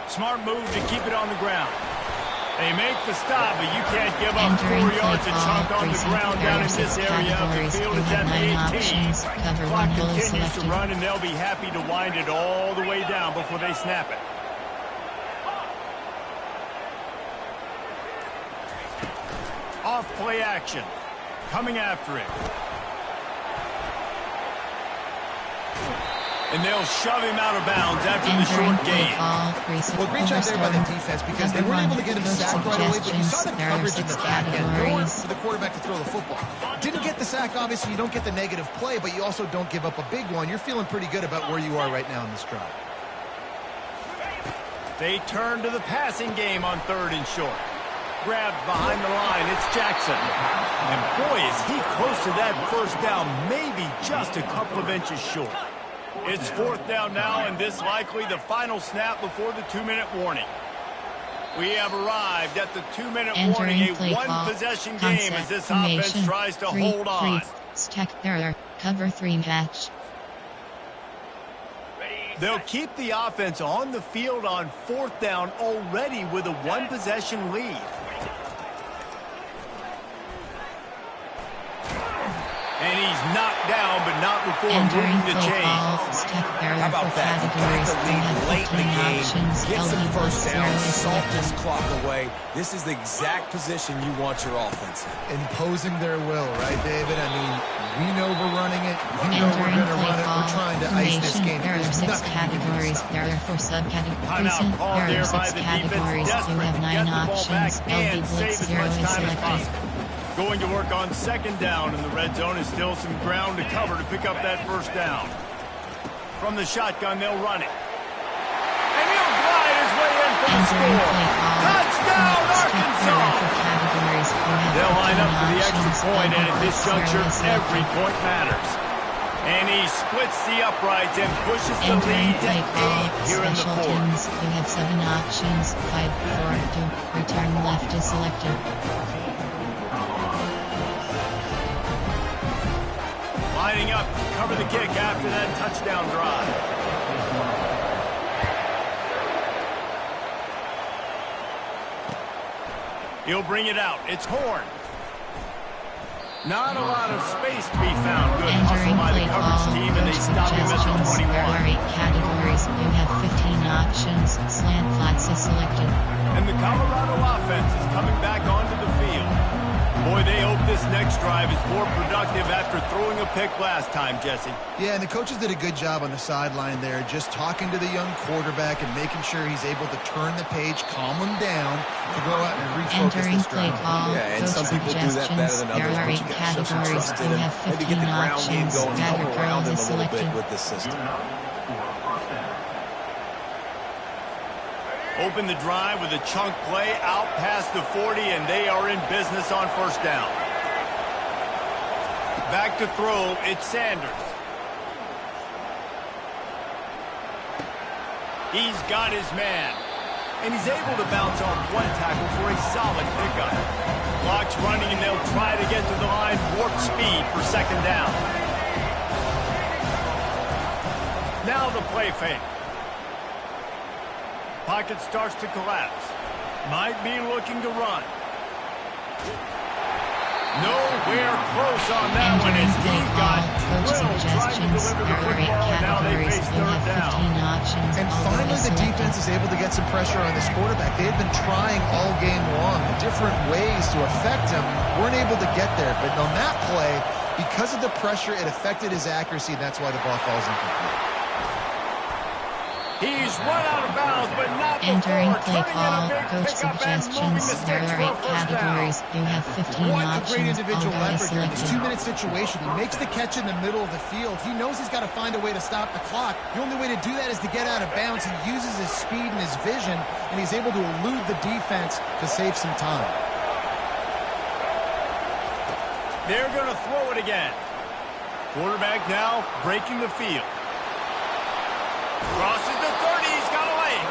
Smart move to keep it on the ground. They make the stop, but you can't give up 4 yards a chunk on the ground down in this area of the field. It's at the 18. Clock continues to run, and they'll be happy to wind it all the way down before they snap it. Off play action. Coming after it. And they'll shove him out of bounds after the short gain. Well, great job there by the defense because they weren't able to get him sacked right away, but you saw the coverage in the back end. Nowhere for the quarterback to throw the football. Didn't get the sack, obviously. You don't get the negative play, but you also don't give up a big one. You're feeling pretty good about where you are right now in this drive. They turn to the passing game on 3rd and short. Grabbed behind the line, it's Jackson. And boy, is he close to that first down, maybe just a couple of inches short. It's 4th down now, and this likely the final snap before the 2-minute warning. We have arrived at the 2-minute warning, a one-possession game as this offense tries to hold on. Stack error. Cover 3 match. They'll keep the offense on the field on 4th down already with a 1-possession lead. And he's knocked down, but not before moving the chains. How about that? You got the lead late in the game, gets the first down, salt this clock away. This is the exact position you want your offense in. Imposing their will, right, David? I mean, we know we're running it. You know we're going to run it. We're trying to ice this game. There are 6 categories. There are 4 subcategories. There are 6 categories. You have 9 options. LB Blitz 0 is selected. Going to work on 2nd down, and the red zone is still some ground to cover to pick up that 1st down. From the shotgun, they'll run it. And he'll glide his way in for the score. Touchdown, Arkansas! They'll line up for the extra point, and at this juncture, every point matters. And he splits the uprights and pushes the lead to 8 here in the 4th. You have 7 options. 5, 4, 2. Return left is selected. Lining up to cover the kick after that touchdown drive. He'll bring it out. It's Horn. Not a lot of space to be found. Good hustle by the coverage team, and they stop him at the 21. There are 8 categories. You have 15 options. Slant flats is selected. And the Colorado offense is coming back onto the field. Boy, they hope this next drive is more productive after throwing a pick last time, Jesse. Yeah, and the coaches did a good job on the sideline there, just talking to the young quarterback and making sure he's able to turn the page, calm him down, to go out and refocus this drive. Yeah, and some people do that better than others, but you got to show some trust in him. Maybe get the ground game going, help around him a little bit with this system. Open the drive with a chunk play out past the 40, and they are in business on 1st down. Back to throw, it's Sanders. He's got his man, and he's able to bounce off 1 tackle for a solid pickup. Clock's running, and they'll try to get to the line warp speed for 2nd down. Now the play fake. Pocket starts to collapse. Might be looking to run. Nowhere close on that one as he got drilled trying to deliver the football, and now they face 3rd down. And finally the defense is able to get some pressure on this quarterback. They had been trying all game long different ways to affect him. Weren't able to get there, but on that play, because of the pressure, it affected his accuracy, and that's why the ball falls incomplete. He's run out of bounds, but not Entering before play call, turning in a big coach pickup and moving the suggestions. There sticks are for 8 a 1st categories. down. You have 15 What a options. great individual All effort here in this selected. 2-minute situation. He makes the catch in the middle of the field. He knows he's got to find a way to stop the clock. The only way to do that is to get out of bounds. He uses his speed and his vision, and he's able to elude the defense to save some time. They're going to throw it again. Quarterback now breaking the field. Crosses the 30. He's got a lane.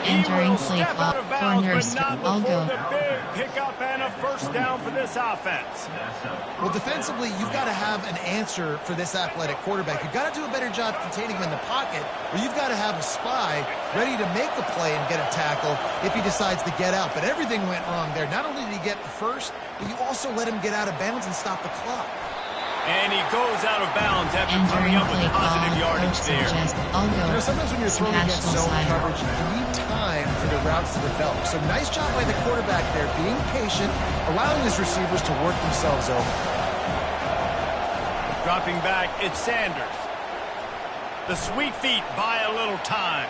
He Entering will play step call, out of bounds, corners, but not all before go. the big pickup and a 1st down for this offense. Well, defensively, you've got to have an answer for this athletic quarterback. You've got to do a better job containing him in the pocket, or you've got to have a spy ready to make the play and get a tackle if he decides to get out. But everything went wrong there. Not only did he get the first, but you also let him get out of bounds and stop the clock. And he goes out of bounds after coming up with positive yardage there. You know, sometimes when you're throwing against zone coverage, you need time for the routes to develop. So nice job by the quarterback there, being patient, allowing his receivers to work themselves over. Dropping back, it's Sanders. The sweet feet buy a little time.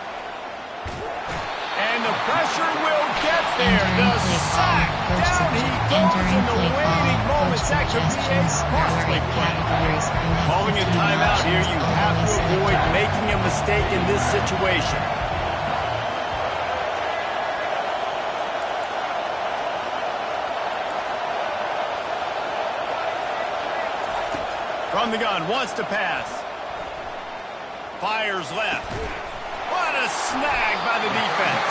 And the pressure will get there. The sack. Down he goes in the waiting moments. That could be a costly play. Calling a timeout here, you have to avoid making a mistake in this situation. From the gun, wants to pass. Fires left. What a snag by the defense.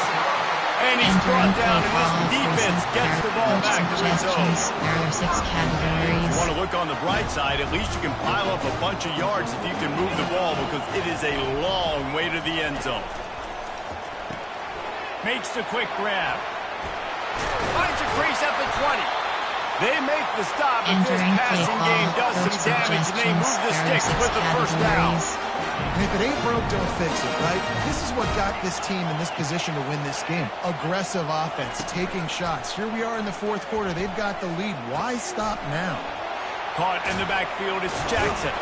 And he's brought down, and this defense gets the ball back to his own. There are 6 categories. You want to look on the bright side, at least you can pile up a bunch of yards if you can move the ball, because it is a long way to the end zone. Makes the quick grab. Finds a crease at the 20. They make the stop, but this passing game does some damage, and they move the sticks with the first down. And if it ain't broke, don't fix it, right? This is what got this team in this position to win this game. Aggressive offense, taking shots. Here we are in the fourth quarter. They've got the lead. Why stop now? Caught in the backfield, it's Jackson.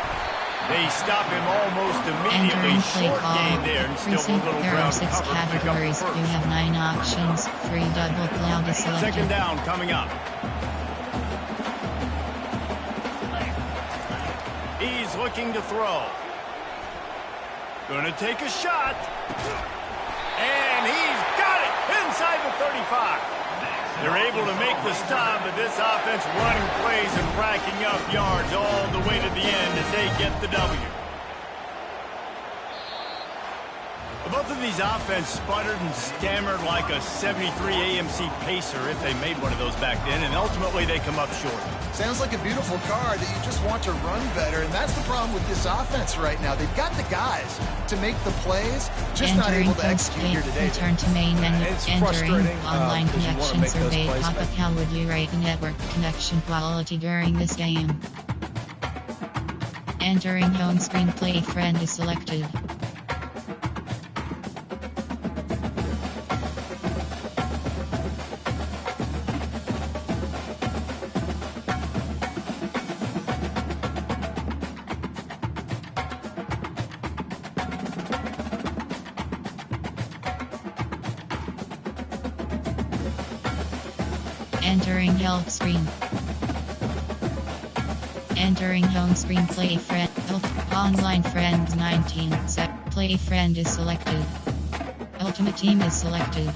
They stop him almost immediately. Short gain there, and still a little there are ground 6 cover. categories. You have 9 options. 3 double cloud is selected. Second down coming up. He's looking to throw. Gonna take a shot. And he's got it inside the 35. They're able to make the stop, but this offense running plays and racking up yards all the way to the end as they get the W. Both of these offense sputtered and stammered like a 73 AMC Pacer if they made one of those back then, and ultimately they come up short. Sounds like a beautiful car that you just want to run better, and that's the problem with this offense right now. They've got the guys to make the plays, just not able to execute here today. Return to main menu. It's Entering frustrating, online because you wanna connection make those survey plays, pop-up. How would you rate network connection quality during this game? Entering home screen, play friend is selected. Entering help screen. Entering home screen, play friend. Online friends 19. Play friend is selected. Ultimate team is selected.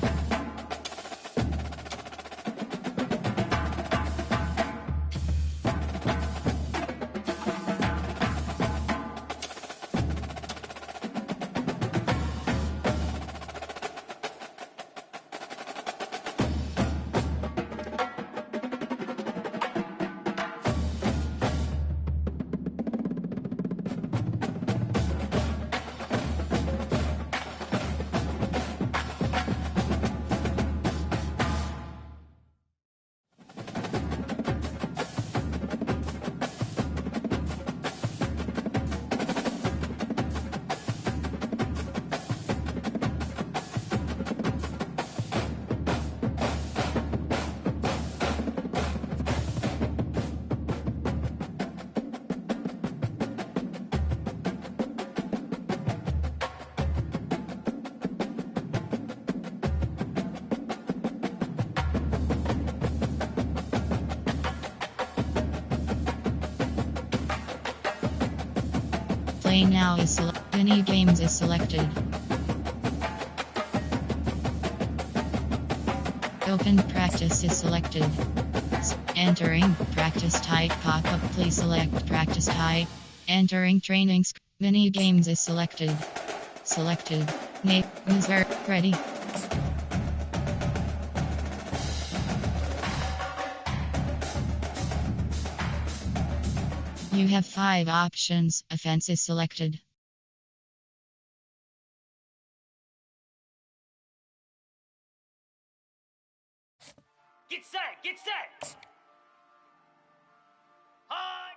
Play now is selected. Mini games is selected. Open practice is selected. Entering practice type pop-up. Please select practice type. Entering training. Mini games is selected. Selected. Name user ready. You have 5 options. Offense is selected. Get set! Get set! High!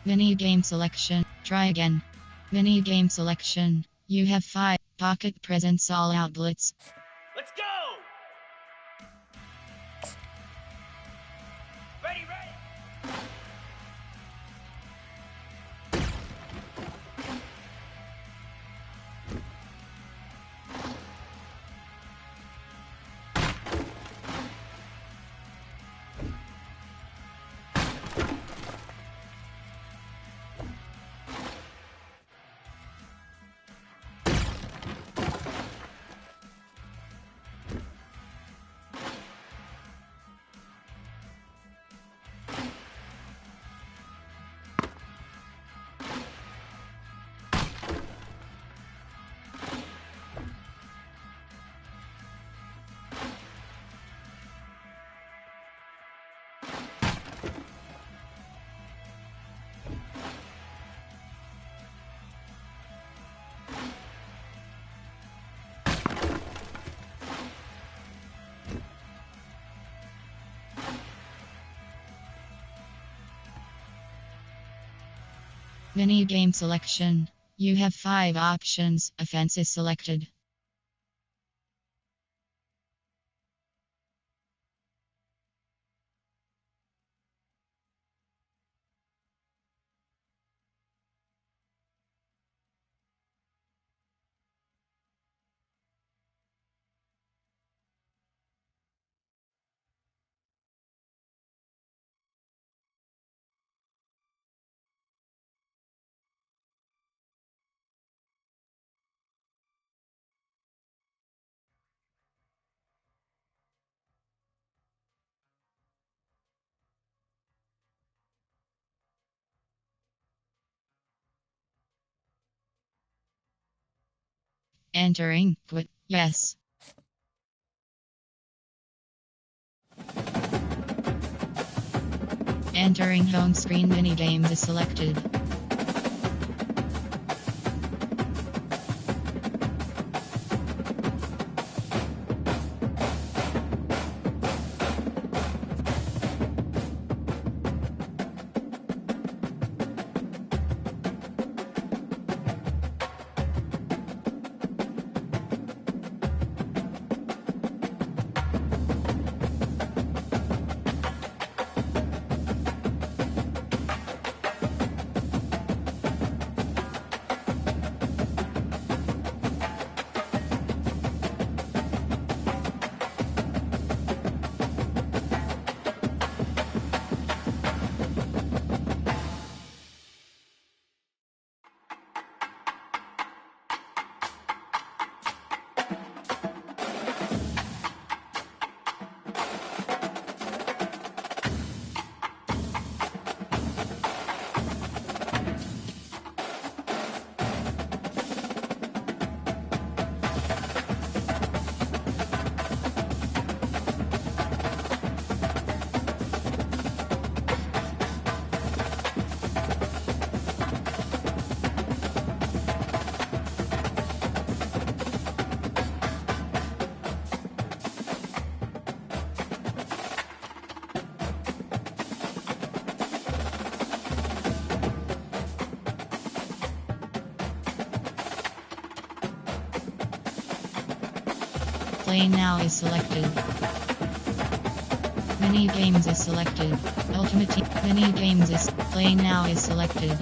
Mini game selection. Try again. Mini game selection. You have 5 pocket presents all outlets. Let's go! Ready, ready! Mini game selection. You have 5 options. Offense is selected. Entering. Quit. Yes. Entering home screen mini games is selected. Play now is selected. Mini games is selected. Mini games is play now is selected.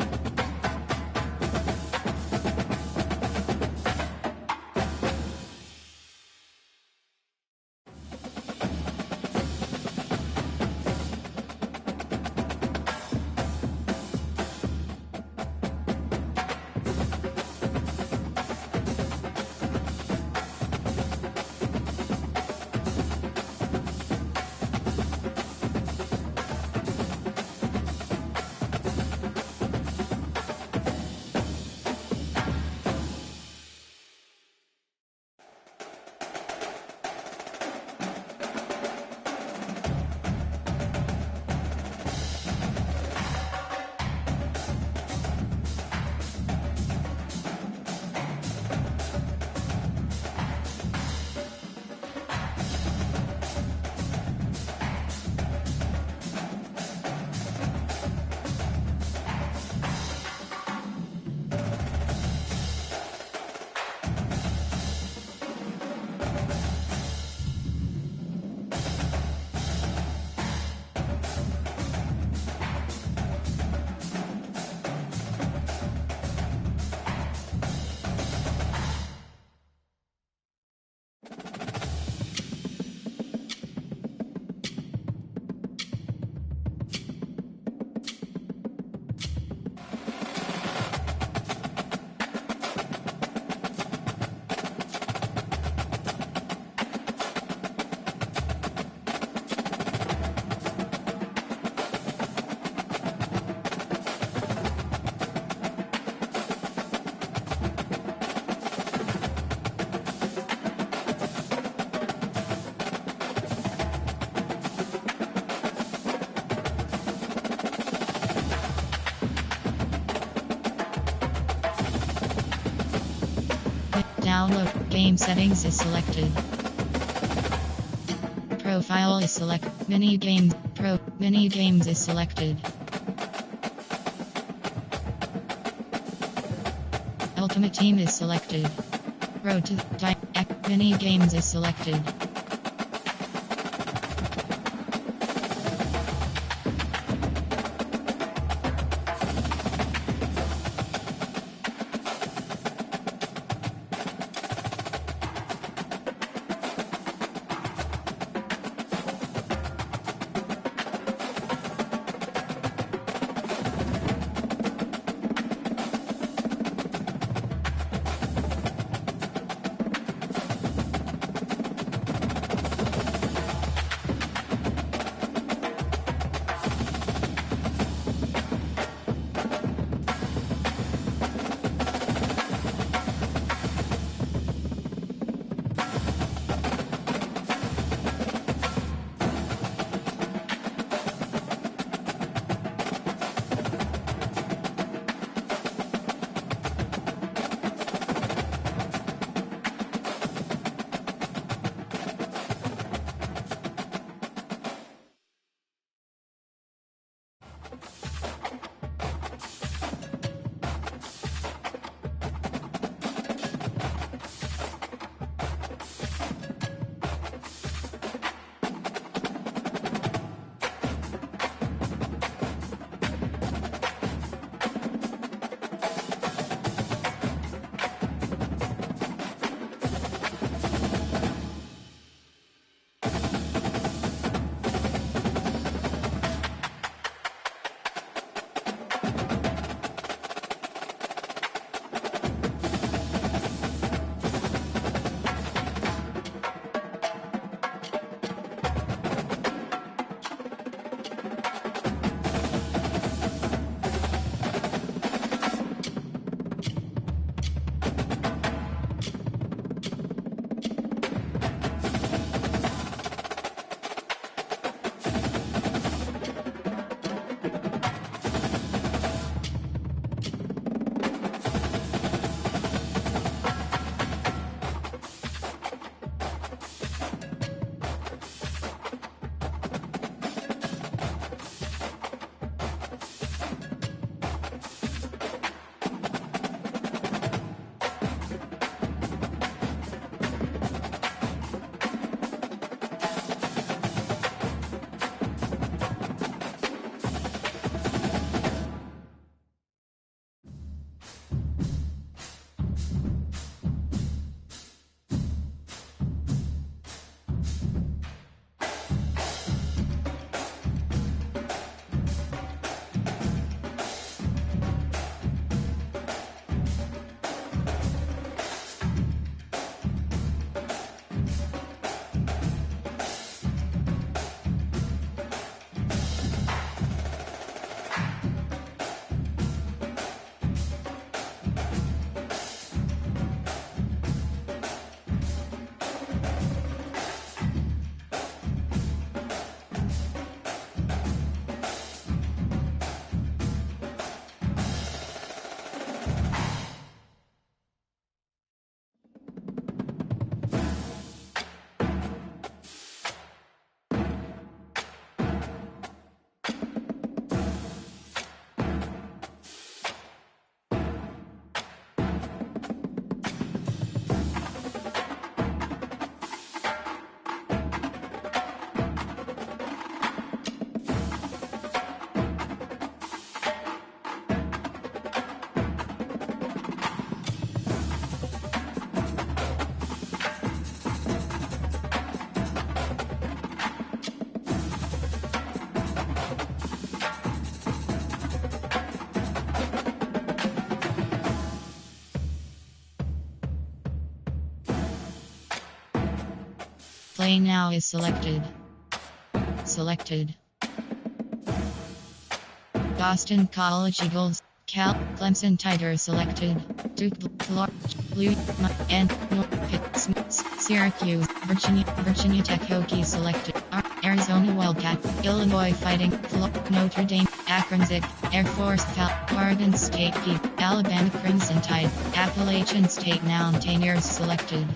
Download. Game settings is selected. Profile is selected. Mini games is selected. Ultimate Team is selected. Road to Mini games is selected. Play now is selected. Selected. Boston College Eagles, Clemson Tigers selected. Duke, Florida, Blue, and Syracuse, Virginia Tech Hokies selected. Arizona Wildcat, Illinois Fighting, Notre Dame, Akron Zig, Air Force Cal, Oregon State Peak. Alabama Crimson Tide, Appalachian State Mountaineers selected.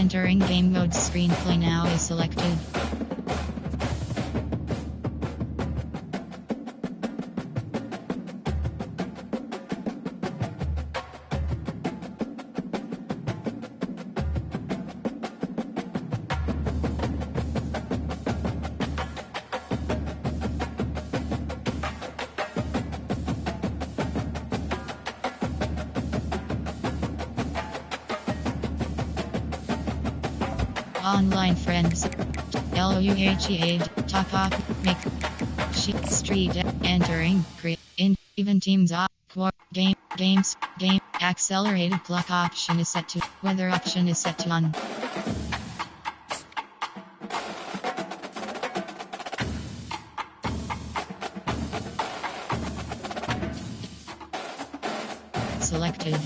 Entering game mode screenplay now is selected. Online friends. LUHEA, top up, make, sheet, street, entering, create, in, even teams up, games, accelerated clock option is set to, weather option is set to on. Selected.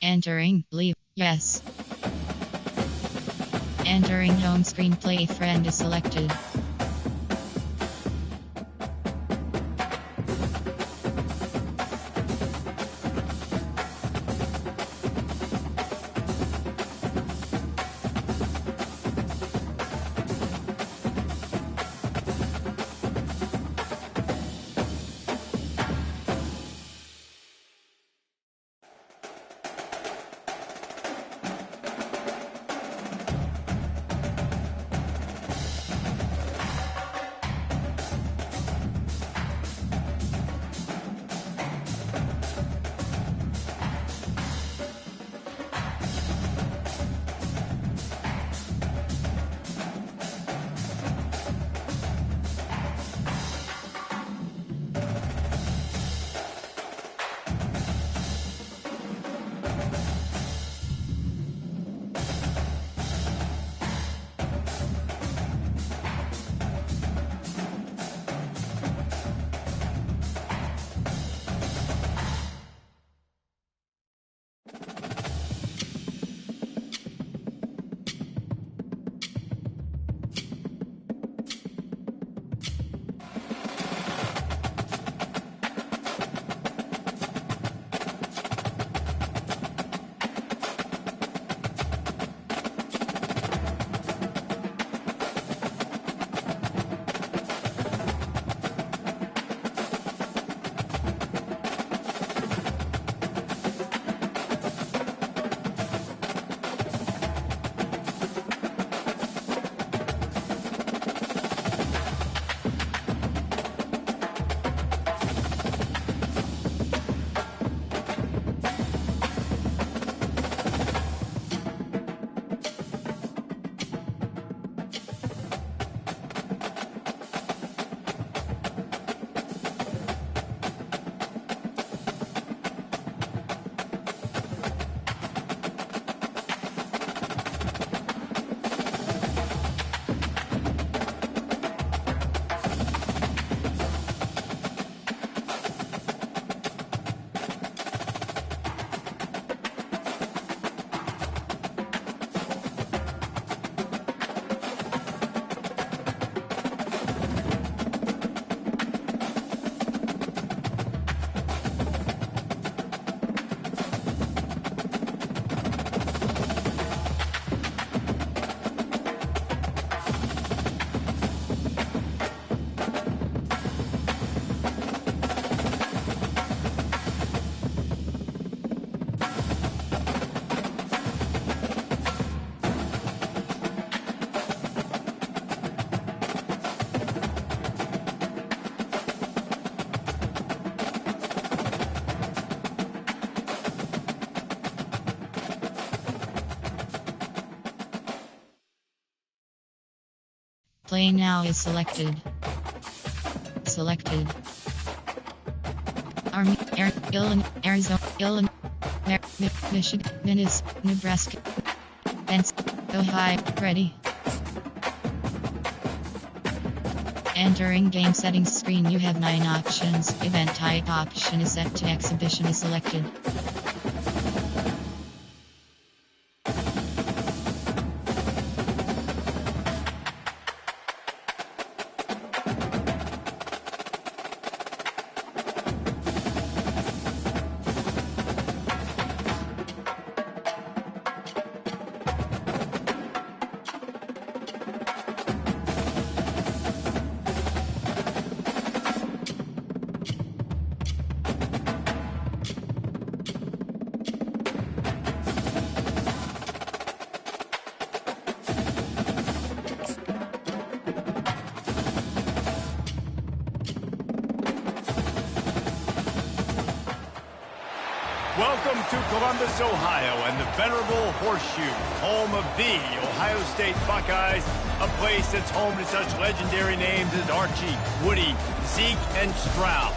Entering, leave, yes. Entering home screenplay friend is selected. Play now is selected. Selected. Army, Illinois, Arizona, Illinois, Michigan, Minnesota, Nebraska, Ohio. Ready. Entering game settings screen, you have 9 options. Event type option is set to exhibition is selected. Welcome to Columbus, Ohio, and the venerable Horseshoe, home of the Ohio State Buckeyes, a place that's home to such legendary names as Archie, Woody, Zeke, and Stroud.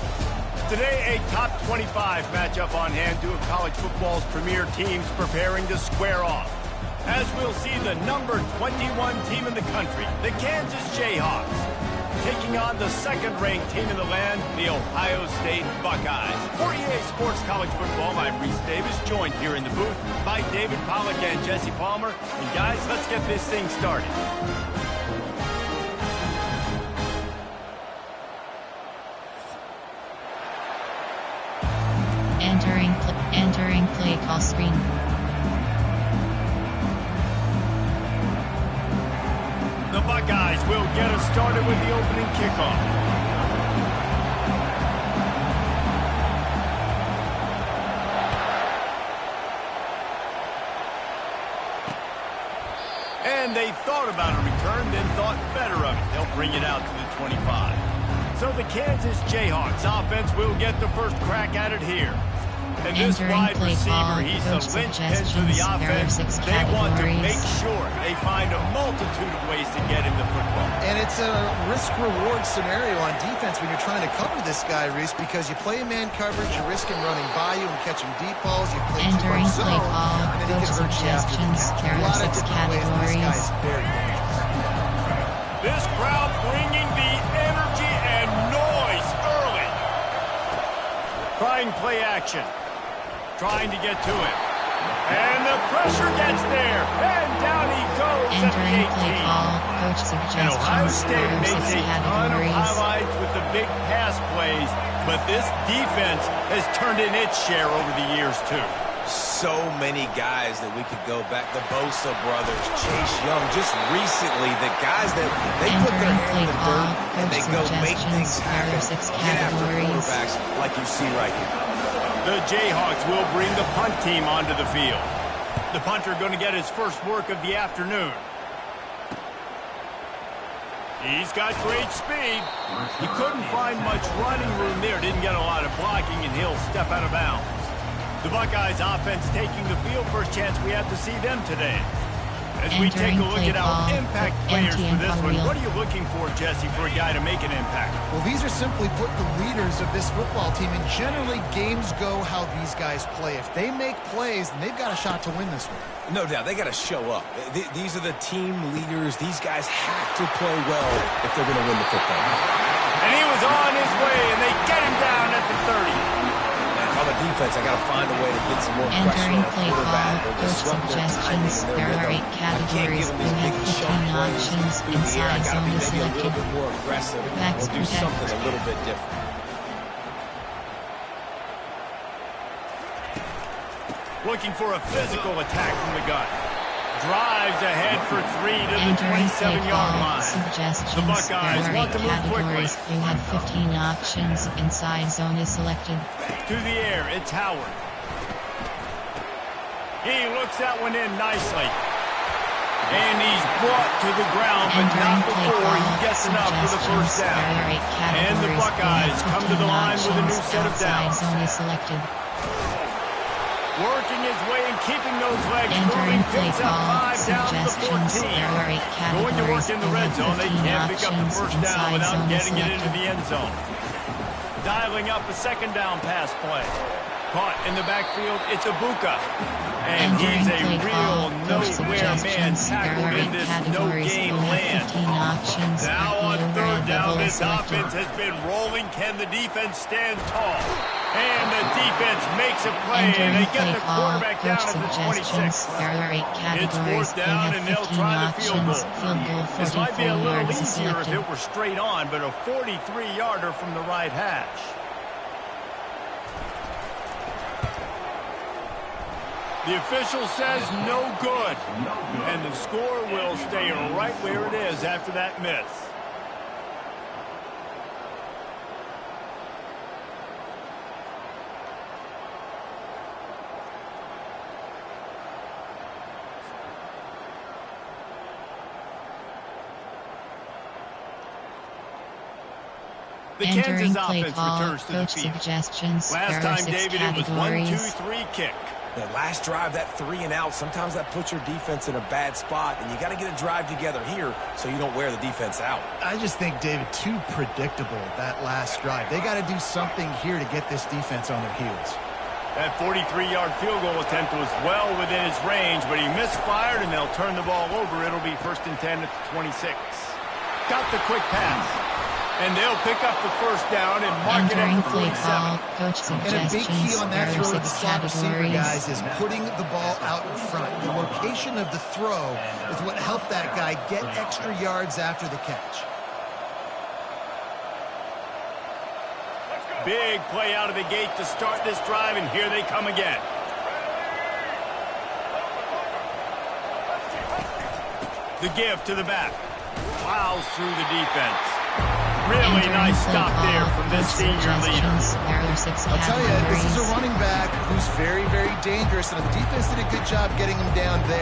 Today, a top 25 matchup on hand, two of college football's premier teams preparing to square off. As we'll see the number 21 team in the country, the Kansas Jayhawks, taking on the second-ranked team in the land, the Ohio State Buckeyes. For EA Sports College Football, I'm Reese Davis, joined here in the booth by David Pollack and Jesse Palmer. And guys, let's get this thing started. Entering play call screen. The Buckeyes will get us started with the opening kickoff. And they thought about a return, then thought better of it. They'll bring it out to the 25. So the Kansas Jayhawks offense will get the first crack at it here. And this wide receiver, he's the linchpin to the offense. They want to make sure they find a multitude of ways to get him the football. And it's a risk-reward scenario on defense when you're trying to cover this guy, Reese, because you play man coverage, you risk him running by you and catching deep balls. You play entering too play much zone, call, and then he can hurt you after the suggestions, catch. there A are lot of 6 different ways, and this guy is categories. very dangerous. This crowd bringing the energy and noise early. Trying play action. Trying to get to it. And the pressure gets there. And down he goes entering at the 18. play call, coach And Ohio suggestions, State there are makes 6 a ton of categories. highlights with the big pass plays, but this defense has turned in its share over the years, too. So many guys that we could go back. The Bosa brothers, Chase Young, just recently, the guys that they put their hand in the dirt and they go make things happen. Get after quarterbacks like you see right here. The Jayhawks will bring the punt team onto the field. The punter going to get his first work of the afternoon. He's got great speed. He couldn't find much running room there. Didn't get a lot of blocking, and he'll step out of bounds. The Buckeyes offense taking the field. First chance we have to see them today. As we take a look at our impact players for this one, what are you looking for, Jesse, for a guy to make an impact? Well, these are simply put the leaders of this football team, and generally games go how these guys play. If they make plays, then they've got a shot to win this one. No doubt, they got to show up. These are the team leaders. These guys have to play well if they're going to win the football. And he was on his way, and they get him down at the 30. On the defense, I got to find a way to get some more pressure on Entering the play call, quarterback or coach disrupt their timing suggestions, and their there are rhythm. 8 categories. I You can't give them have these big 15 short plays options, through the air. I inside got to zone be is maybe a selected. little bit more aggressive Backs or do protect. something a little bit different. Looking for a physical attack from the gun. Drives ahead for 3 to the Entering play 27-yard call, line. suggestions, The Buckeyes there are want 8 to move quickly. categories. You have 15 options, inside zone is selected. To the air, it's Howard. He looks that one in nicely. And he's brought to the ground, but not Entering play before call, he gets enough for the first suggestions, down. there are 8 categories. And the Buckeyes You have come to the 15 line with a new options, set of outside downs. zone is selected. Working his way and keeping those legs Entering moving. play Picks up call 5 down to the suggestions. 14. There are 8 Going to work categories. in the red zone. They 15 can't pick up the options. first down Inside without zone getting it selected. into the end zone. Dialing up a second down pass play. Caught in the backfield, it's Ibuka. And he's a real nowhere man tackled in this no-game land. Now on third down, this offense has been rolling. Can the defense stand tall? And the defense makes a play, and they get the quarterback down at the 26. It's fourth down, and they'll try the field goal. This might be a little easier if it were straight on, but a 43-yarder from the right hash. The official says no good, and the score will stay right where it is after that miss. The Kansas offense returns to the field. Last time, David, it was 1-2-3 kick. That last drive, that 3 and out, sometimes that puts your defense in a bad spot, and you got to get a drive together here so you don't wear the defense out. I just think, David, too predictable, that last drive. They got to do something here to get this defense on their heels. That 43-yard field goal attempt was well within his range, but he misfired, and they'll turn the ball over. It'll be 1st and 10 at the 26. Got the quick pass. And they'll pick up the first down and mark it at the 47. And a big key on that throw to the slot receiver, guys, is putting the ball out in front. The location of the throw is what helped that guy get extra yards after the catch. Big play out of the gate to start this drive, and here they come again. The give to the back. Plows through the defense. Really nice stop there from this senior leader. I'll tell you, this is a running back who's very, very dangerous, and the defense did a good job getting him down there.